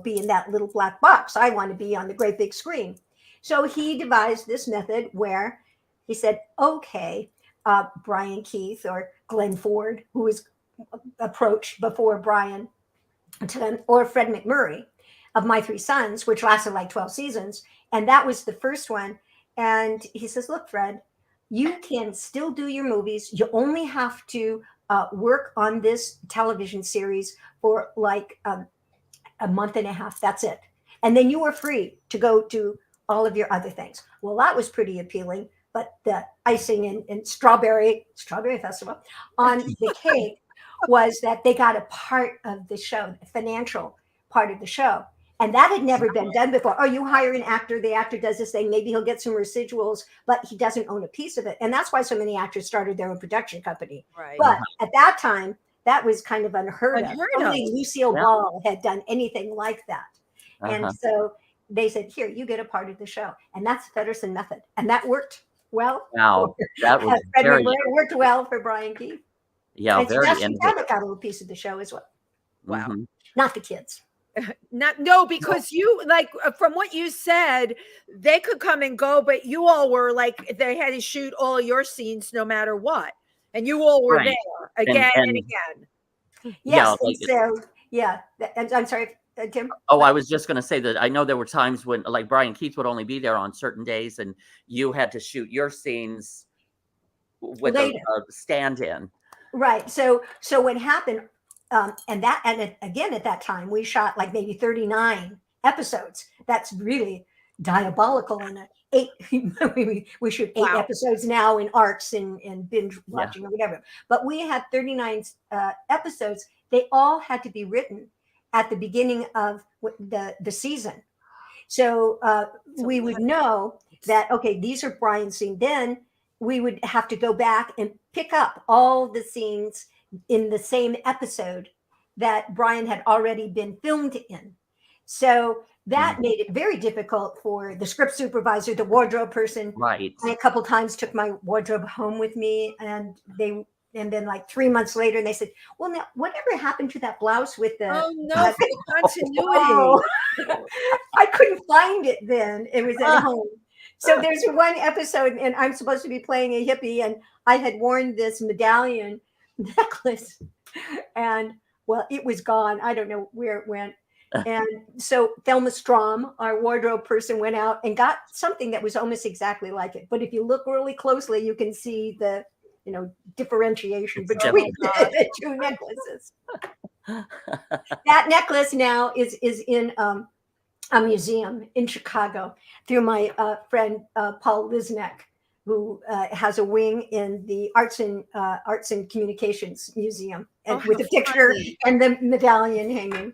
be in that little black box. I want to be on the great big screen. So he devised this method where he said, okay, Brian Keith or Glenn Ford, who was approached before Brian, or Fred McMurray of My Three Sons, which lasted like 12 seasons. And that was the first one. And he says, look, Fred, you can still do your movies. You only have to work on this television series for like a month and a half. That's it. And then you are free to go do all of your other things. Well, that was pretty appealing. But the icing and strawberry festival on the cake was that they got a part of the show, the financial part of the show. And that had never been done before. Oh, you hire an actor, the actor does this thing, maybe he'll get some residuals, but he doesn't own a piece of it. And that's why so many actors started their own production company. Right. But at that time, that was kind of unheard of. Unheard Only of. Lucille Ball had done anything like that. And Uh-huh. so they said, here, you get a part of the show. And that's the Feddersen method. And that worked well. Wow, that was Fred very, McMurray worked well for Brian Keith. yeah, And very Sebastian innovative. Cabot got a little piece of the show as well. Wow. Mhm. Not the kids. No, because you, like, from what you said, they could come and go, but you all were like, they had to shoot all your scenes no matter what. And you all were Right. there again and And- again. Yes. Yeah, And like- so, yeah. I'm sorry, Tim. Oh, I was just going to say that I know there were times when, like, Brian Keith would only be there on certain days, and you had to shoot your scenes with a stand-in. Right. So what happened, and again, at that time, we shot like maybe 39 episodes. That's really diabolical. And we shoot 8 Wow. episodes now in arcs and binge watching or whatever. But we had 39 episodes. They all had to be written at the beginning of the season. So we would know that, okay, these are Brian's scenes. Then we would have to go back and pick up all the scenes in the same episode that Brian had already been filmed in. So that made it very difficult for the script supervisor, the wardrobe person. Right. I a couple times took my wardrobe home with me, and then like 3 months later, they said, well, now, whatever happened to that blouse with the... Oh, no, for the continuity. Oh, I couldn't find it then. It was at home. So there's one episode, and I'm supposed to be playing a hippie, and I had worn this medallion necklace, and well, it was gone. I don't know where it went. And so Thelma Strom, our wardrobe person, went out and got something that was almost exactly like it. But if you look really closely, you can see the, differentiation between the two necklaces. That necklace now is in a museum in Chicago through my friend Paul Lisnek, who has a wing in the Arts and Communications Museum, and with a picture and the medallion hanging.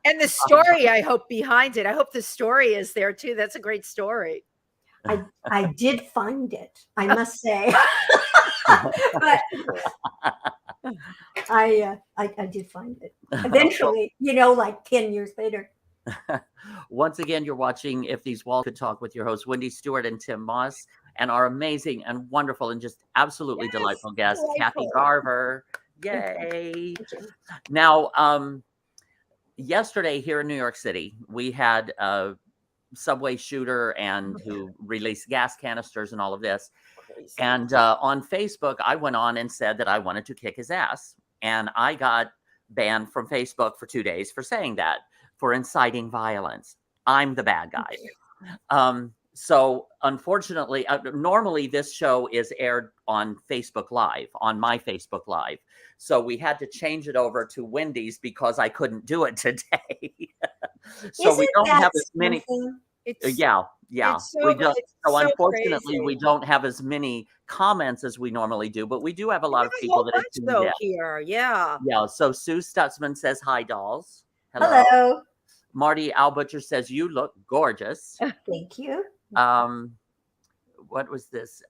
And the story, I hope, behind it. I hope the story is there too. That's a great story. I did find it, I must say. But I did find it eventually, like 10 years later. Once again, you're watching If These Walls Could Talk with your hosts, Wendy Stuart and Tym Moss, and our amazing and wonderful and just absolutely delightful guest, Kathy Garver. Yay. Now, yesterday here in New York City, we had a subway shooter and who released gas canisters and all of this. And on Facebook, I went on and said that I wanted to kick his ass. And I got banned from Facebook for 2 days for saying that, for inciting violence. I'm the bad guy. So unfortunately, normally this show is aired on Facebook Live, on my Facebook Live. So we had to change it over to Wendy's because I couldn't do it today. So we don't have as many. Yeah. We don't. So unfortunately, we don't have as many comments as we normally do, but we do have a lot of people that are here. Yeah. Yeah. So Sue Stutzman says, "Hi, dolls." Hello. Marty Albutcher says, "You look gorgeous." Thank you. What was this?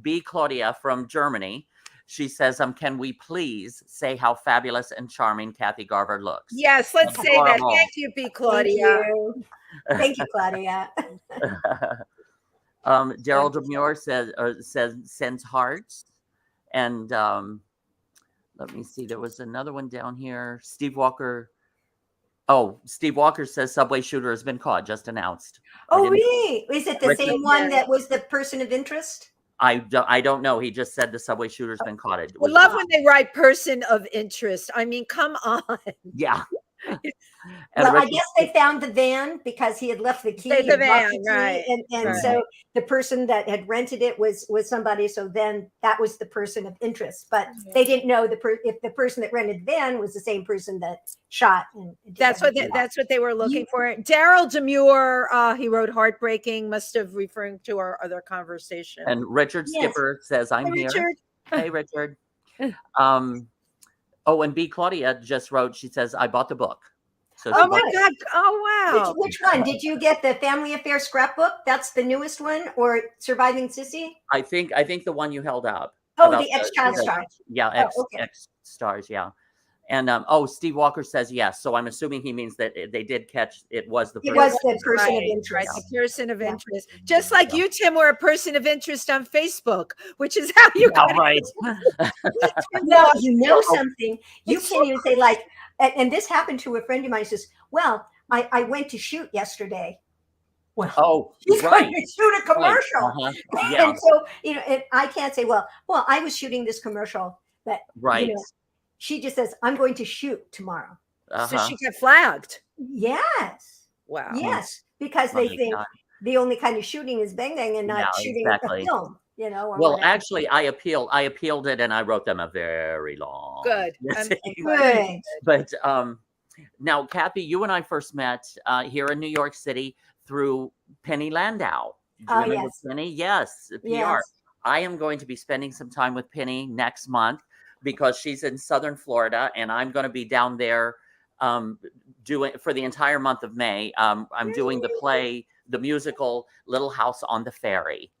B. Claudia from Germany. She says, "Can we please say how fabulous and charming Kathy Garver looks?" Yes, let's say that. Thank you, B. Claudia. Thank you, Claudia. Daryl Demure sends hearts, and let me see. There was another one down here. Steve Walker. Oh, Steve Walker says subway shooter has been caught, just announced. Oh, really? Is it the same one that was the person of interest? I don't know. He just said the subway shooter's been caught. I love when they write person of interest. I mean, come on. Yeah. Well, I guess they found the van because he had left the key. The van, right? And so the person that had rented it was somebody. So then that was the person of interest, but they didn't know if the person that rented the van was the same person that shot. And that's what they were looking for. Daryl Demure, he wrote heartbreaking, must have referring to our other conversation. And Richard Skipper says, "I'm here." Richard. Hey, Richard. Oh, and B. Claudia just wrote, she says, "I bought the book." So oh my God. Oh, wow. Which one? Did you get the Family Affair scrapbook? That's the newest one, or Surviving Cissy? I think the one you held up. Oh, the ex-child stars. Yeah, ex-stars, yeah. And Steve Walker says yes. So I'm assuming he means that they did catch it was the person. It was the person of interest. Right, the person of interest. Just like you, Tim, were a person of interest on Facebook, which is how you got right. Well, you know something. You can't even say like, and this happened to a friend of mine. He says, "Well, I went to shoot yesterday." Well, she's going to shoot a commercial. Right. Yeah. And so, and I can't say, well, I was shooting this commercial, but she just says, "I'm going to shoot tomorrow." So she got flagged. Yes. Wow. Yes, because they think the only kind of shooting is bang bang and not shooting a film. Or well, whatever. actually, I appealed it, and I wrote them a very long. Good. Good. But now, Kathy, you and I first met here in New York City through Penny Landau. Do you remember Penny? Yes, PR. Yes. I am going to be spending some time with Penny next month because she's in Southern Florida, and I'm going to be down there doing for the entire month of May. I'm doing the musical Little House on the Ferry.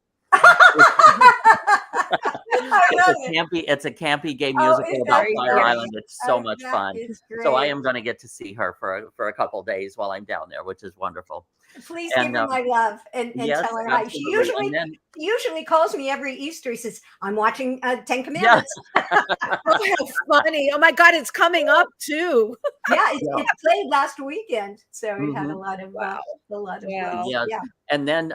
It's a campy gay musical about Fire Island. It's so much fun. So I am going to get to see her for a couple days while I'm down there, which is wonderful. Please And give her my love and yes, tell her hi. She absolutely. And then, usually calls me every Easter. He says, "I'm watching Ten yeah, Commandments." Oh, how funny. Oh my God, it's coming up too. Yeah, yeah. it played last weekend, so it had Hmm. a lot of Wow. votes. Yes. Yeah. And then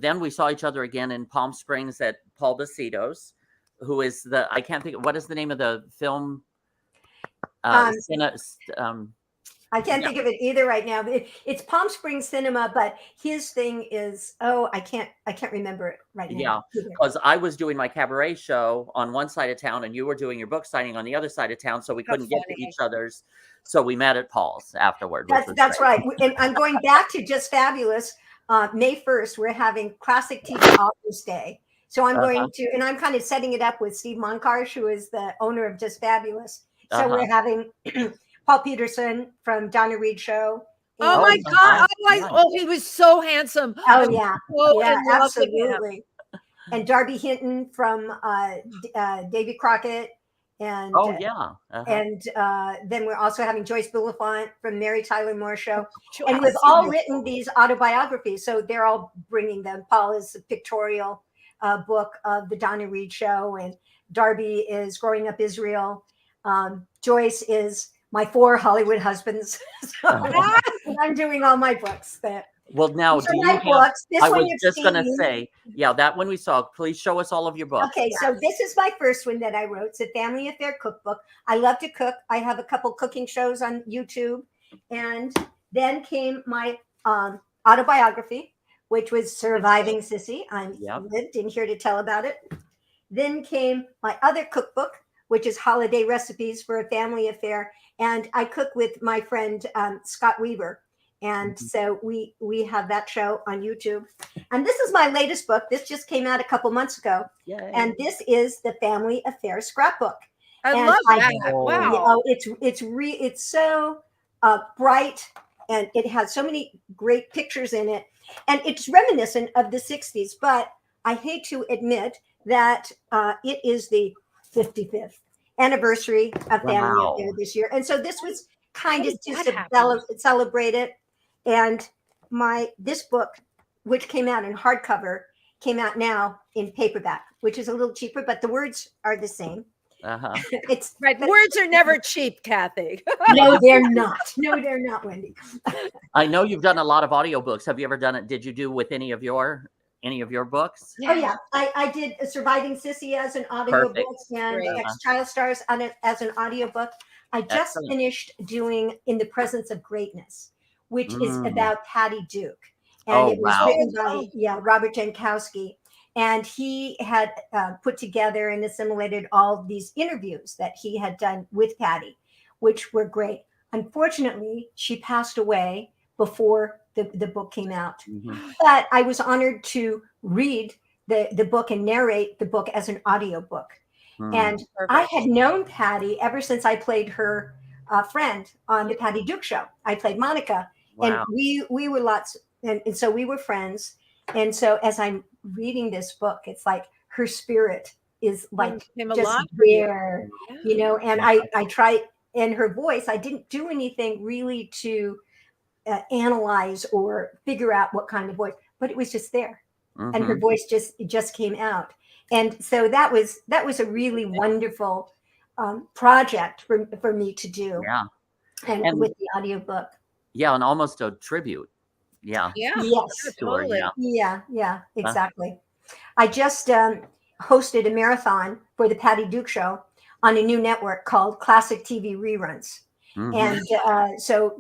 then we saw each other again in Palm Springs at Paul Bacito's, who is I can't think, what is the name of the film? Um, Um, I can't yeah, think of it either right now. It's Palm Springs Cinema, but his thing is, I can't remember it right yeah, now either. because I was doing my cabaret show on one side of town and you were doing your book signing on the other side of town, so we How couldn't get to funny. each other's. So we met at Paul's afterward, which was That's great. right. And I'm going back to Just Fabulous. May 1st, we're having Classic TV Authors Day. So I'm going to, and I'm kind of setting it up with Steve Monkarsh, who is the owner of Just Fabulous. So we're having Paul Peterson from Donna Reed Show. Oh my God. He was so handsome. Oh yeah. So Yeah, in love with him. absolutely. And Darby Hinton from Davy Crockett. And and then we're also having Joyce Bulifant from Mary Tyler Moore Show. And we've all written these autobiographies. So they're all bringing them. Paul is a pictorial book of the Donna Reed Show, and Darby is Growing Up Israel. Joyce is My 4 Hollywood Husbands. So I'm doing all my books. Well, now, do you have, books. I was just going to say, yeah, that one we saw. Please show us all of your books. Okay, so this is my first one that I wrote. It's a family affair cookbook. I love to cook. I have a couple cooking shows on YouTube. And then came my autobiography, which was Surviving Cissy. I lived in here to tell about it. Then came my other cookbook, which is Holiday Recipes for a Family Affair. And I cook with my friend Scott Weaver. And so we have that show on YouTube. And this is my latest book. This just came out a couple months ago. Yay. And this is the Family Affair Scrapbook. I love that. Wow. It's so bright, and it has so many great pictures in it. And it's reminiscent of the 60s, but I hate to admit that it is the 55th anniversary of Family Affair this year. And so this was kind of to celebrate it. And this book, which came out in hardcover, came out now in paperback, which is a little cheaper, but the words are the same. It's right. Words are never cheap, Kathy. No, they're not. No, they're not, Wendy. I know you've done a lot of audiobooks. Have you ever done it? Did you do with any of your books? Oh yeah, I did Surviving Cissy as an audiobook and Ex-Child Stars as an audiobook. I just finished doing In the Presence of Greatness, which is about Patty Duke. And it was written by Robert Jankowski. And he had put together and assimilated all these interviews that he had done with Patty, which were great. Unfortunately, she passed away before the book came out. But I was honored to read the book and narrate the book as an audiobook. And I had known Patty ever since I played her friend on the Patty Duke Show. I played Monica, and we were and so we were friends. And so as I'm reading this book, it's like her spirit is like just there, and I try, and her voice, I didn't do anything really to analyze or figure out what kind of voice, but it was just there. And her voice just came out. And so that was a really wonderful project for me to do. And with the audiobook. Yeah, and almost a tribute. Yeah. Yes. Totally. Yeah, exactly. I just hosted a marathon for the Patty Duke Show on a new network called Classic TV Reruns. And so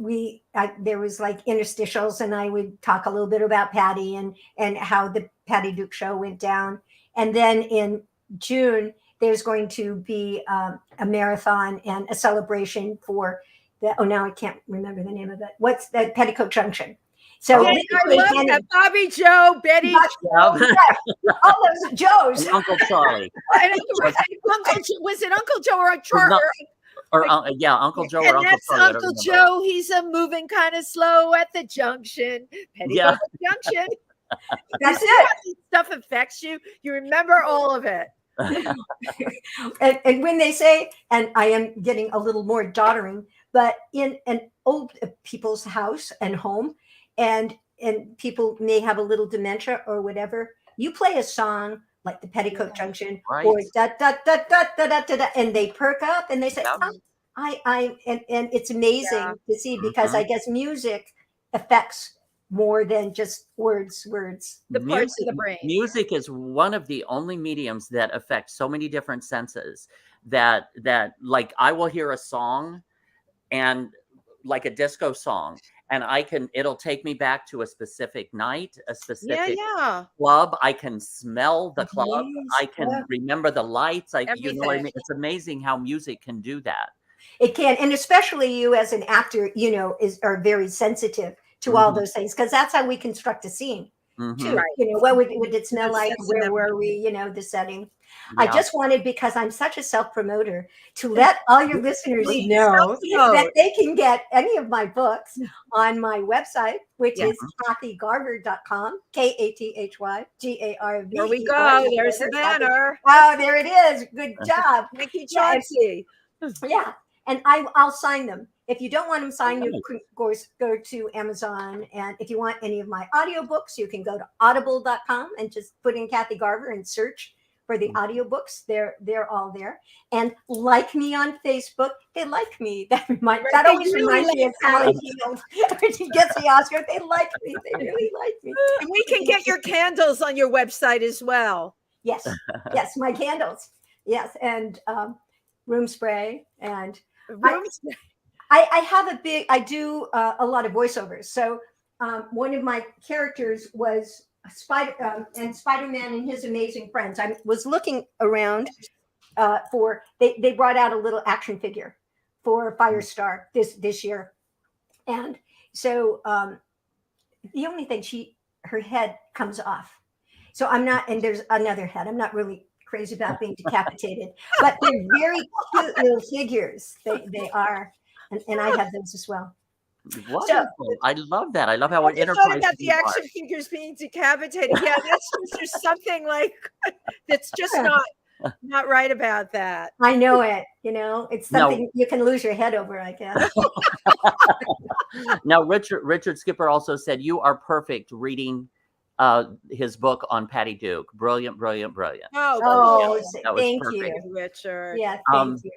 there was like interstitials, and I would talk a little bit about Patty and how the Patty Duke Show went down. And then in June, there's going to be a marathon and a celebration for now I can't remember the name of it. What's that? Petticoat Junction. So I love that. Bobby Joe, Betty, all those Joes. And Uncle Charlie. Was it Uncle Joe or Charlie? Uncle Joe or Uncle that's Charlie. Uncle Joe. He's moving kind of slow at the junction. Petticoat Junction. That's it. Stuff affects you. You remember all of it. And when they say, and I am getting a little more doddering, but in an old people's house and home, and and people may have a little dementia or whatever, you play a song like the Petticoat Junction or da da da da da da da, and they perk up and they say, oh, and it's amazing to see, because I guess music affects more than just words. The parts of the brain. Music is one of the only mediums that affects so many different senses that like I will hear a song, and like a disco song, and it'll take me back to a specific night, a specific club. I can smell the club. I can remember the lights. You know what I mean? It's amazing how music can do that. It can. And especially you as an actor, you know, are very sensitive to all those things, because that's how we construct a scene too. Right. You know, what would it smell like? Where were we? You know, the setting. I just wanted, because I'm such a self-promoter, to let all your listeners know that they can get any of my books on my website, which is kathygarver.com, KATHYGARV. There we go. There's the banner. Oh, there it is. Good job. Thank you, Chauncey. Yeah. And I'll sign them. If you don't want them signed, you can, of course, go to Amazon. And if you want any of my audiobooks, you can go to audible.com and just put in Kathy Garver and search for the audiobooks. They're all there. And like me on Facebook. They like me. That always reminds me of Sally Field when she gets the Oscar. They like me. They really like me. And we can get your candles on your website as well. Yes. Yes, my candles. Yes. And room spray. And I do a lot of voiceovers. So one of my characters was Spider-Man and His Amazing Friends. I was looking around they brought out a little action figure for Firestar this year. And so the only thing, her head comes off. So I'm not, and there's another head. I'm not really crazy about being decapitated, but they're very cute little figures. They are. And I have those as well. Wonderful. So, I love that. I love how it enterprises. About the action figures being decapitated. Yeah, there's something like that's just not right about that. I know it. You know, it's something you can lose your head over, I guess. Now, Richard Skipper also said you are perfect reading his book on Patty Duke. Brilliant. Oh, thank you, Richard. Yeah, thank you.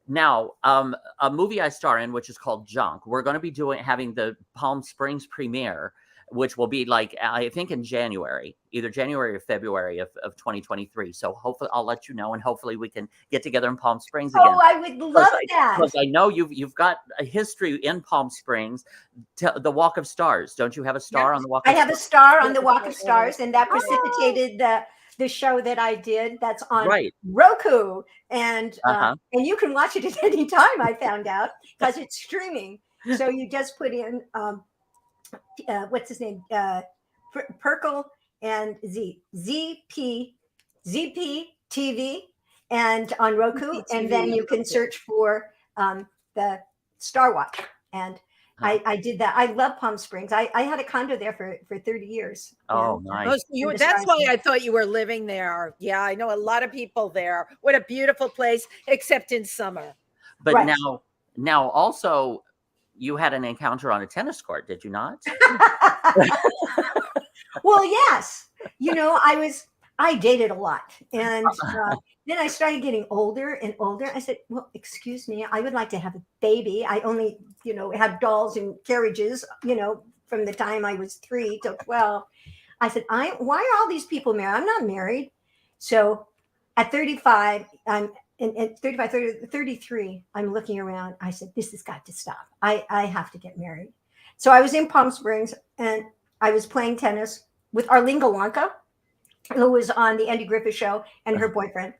Now, a movie I star in, which is called Junk. We're going to be having the Palm Springs premiere, which will be like, I think in January, either January or February of 2023. So hopefully I'll let you know, and hopefully we can get together in Palm Springs again. Oh, I would love that. Because I know you've got a history in Palm Springs. The Walk of Stars. Don't you have a star on the Walk of Stars? I have a star on the Walk of Stars, and that precipitated the show that I did that's on Roku, and you can watch it at any time, I found out, because it's streaming. So you just put in what's his name, Perkle and ZP TV, and on Roku, and then you can search for the Star Watch. And I did that. I love Palm Springs. I had a condo there for 30 years. Oh, nice. That's why I thought you were living there. Yeah, I know a lot of people there. What a beautiful place, except in summer. But now also, you had an encounter on a tennis court, did you not? Well, yes. You know, I dated a lot. And then I started getting older and older. I said, well, excuse me, I would like to have a baby. I only, had dolls and carriages, from the time I was 3 till 12. I said, why are all these people married? I'm not married. So at 35, and 33, I'm looking around. I said, this has got to stop. I have to get married. So I was in Palm Springs, and I was playing tennis with Arlene Galanka, who was on the Andy Griffith Show, and her boyfriend.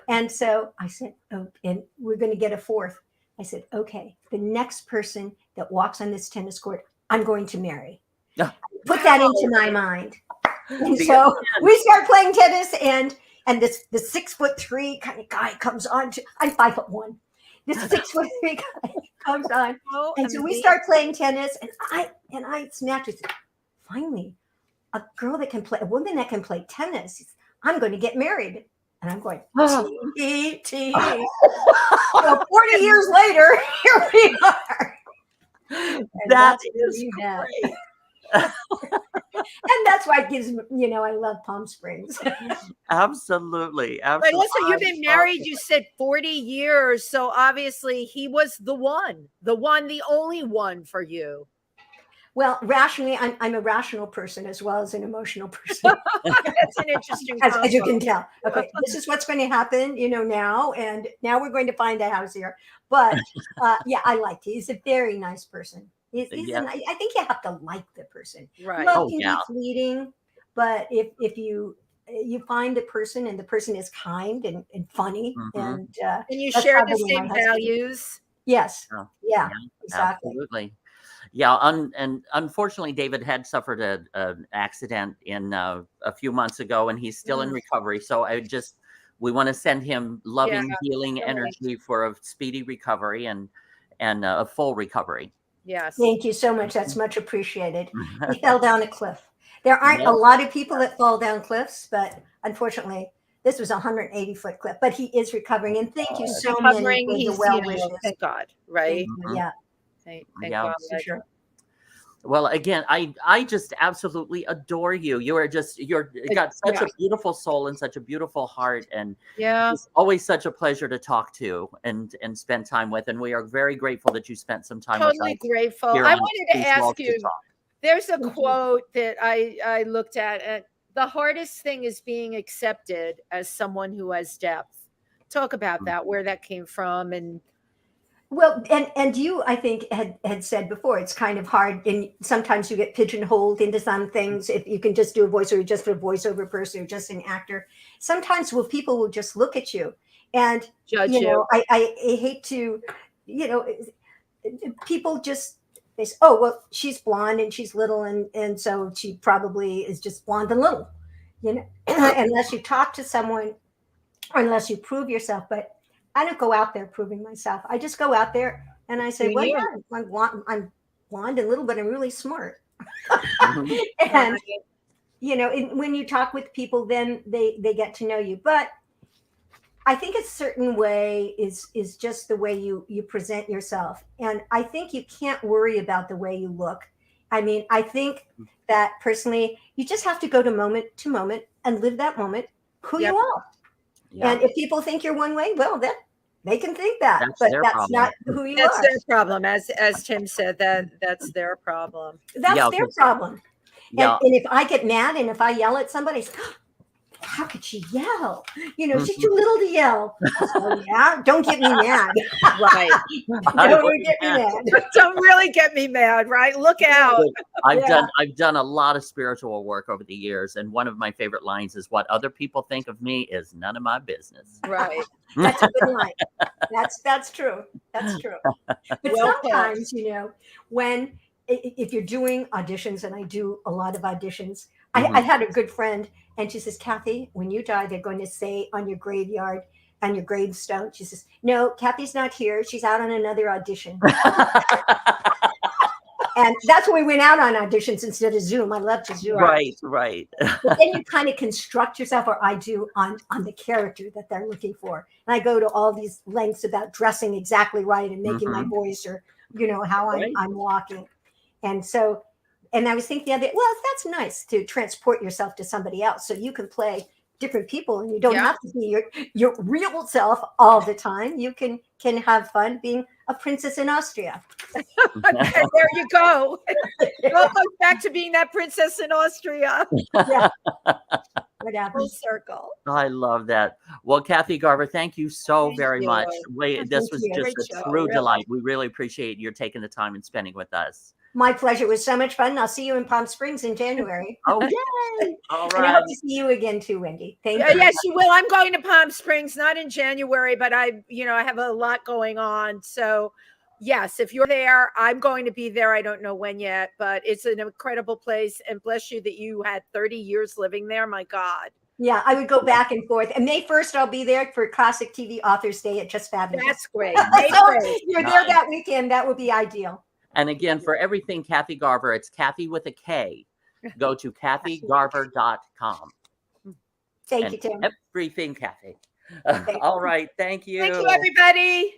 And so I said, oh, and we're going to get a fourth. I said, okay, the next person that walks on this tennis court, I'm going to marry. Put that into my mind. And so we start playing tennis, and the 6'3" kind of guy comes on. I'm 5'1". This 6'3" guy comes on, and so we start playing tennis, and I snapped it. Finally, a woman that can play tennis. I'm going to get married, and I'm going. T. So 40 years later, here we are. That is great. And that's why it gives, I love Palm Springs. Absolutely. But also, you've been married, you said 40 years. So obviously he was the one, the only one for you. Well, rationally, I'm a rational person as well as an emotional person. That's an interesting as you can tell. Okay, this is what's going to happen, now, and now we're going to find a house here. But yeah, I liked it. He's a very nice person. I think you have to like the person. Right. Love can be fleeting, but if you find a person and the person is kind and funny, and you share the same values. Yes. Yeah, exactly. Absolutely. Yeah, and unfortunately, David had suffered an accident a few months ago, and he's still in recovery. So we want to send him loving, healing energy for a speedy recovery and a full recovery. Yes. Thank you so much. That's much appreciated. He fell down a cliff. There aren't a lot of people that fall down cliffs, but unfortunately, this was a 180-foot cliff. But he is recovering, and thank you so much for the well wishes. Thank God, right? Yeah. Thank God. For sure. Well, again, I just absolutely adore you. You're got such a beautiful soul and such a beautiful heart, and it's always such a pleasure to talk to and spend time with. And we are very grateful that you spent some time with us. Totally grateful. I wanted to ask you. There's a quote that I looked at, and the hardest thing is being accepted as someone who has depth. Talk about that, where that came from, and. Well, and you, I think, had said before, it's kind of hard, and sometimes you get pigeonholed into some things. If you can just do a voice, or you're just a voiceover person, or just an actor, sometimes people will just look at you and judge you. I hate to, people just they say, oh well, she's blonde and she's little, and so she probably is just blonde and little, unless you talk to someone, or unless you prove yourself, but. I don't go out there proving myself. I just go out there and I say, well, yeah, I'm blonde and little, but I'm really smart. And, when you talk with people, then they get to know you. But I think a certain way is just the way you present yourself. And I think you can't worry about the way you look. I mean, I think that personally, you just have to go to moment and live that moment who you are. Yeah. And if people think you're one way, well, they can think that, but that's not who you are. That's their problem. As Tim said, that's their problem. That's their problem. And if I get mad and if I yell at somebody, how could she yell? She's too little to yell. So, yeah, don't get me mad. Right. Don't get me mad. Don't really get me mad, right? Look out. I've done a lot of spiritual work over the years, and one of my favorite lines is, "What other people think of me is none of my business." Right. That's a good line. That's true. That's true. But sometimes, when if you're doing auditions, and I do a lot of auditions, I had a good friend, and she says, Kathy, when you die, they're going to say on your graveyard and your gravestone, she says, no, Kathy's not here. She's out on another audition. And that's when we went out on auditions instead of Zoom. I love to Zoom. Right. But then you kind of construct yourself, or I do, on the character that they're looking for. And I go to all these lengths about dressing exactly right and making my voice, or, how I'm walking. And so, and I was thinking the other day, well, that's nice to transport yourself to somebody else so you can play different people, and you don't have to be your real self all the time. You can have fun being a princess in Austria. There you go. It all goes back to being that princess in Austria. Yeah. Full circle. I love that. Well, Kathy Garver, thank you so very much. This was just a true delight. We really appreciate your taking the time and spending with us. My pleasure. It was so much fun. I'll see you in Palm Springs in January. Oh, yay! All right. And I hope to see you again too, Wendy. Thank you. Yes, you will. I'm going to Palm Springs, not in January, but I have a lot going on. So yes, if you're there, I'm going to be there. I don't know when yet, but it's an incredible place. And bless you that you had 30 years living there. My God. Yeah, I would go back and forth. And May 1st, I'll be there for Classic TV Authors Day at Just Fabulous. That's great. You're there that weekend. That would be ideal. And again, for everything Kathy Garver, it's Kathy with a K. Go to kathygarver.com. Thank you, Tim. Everything Kathy. All right. Thank you. Thank you, everybody.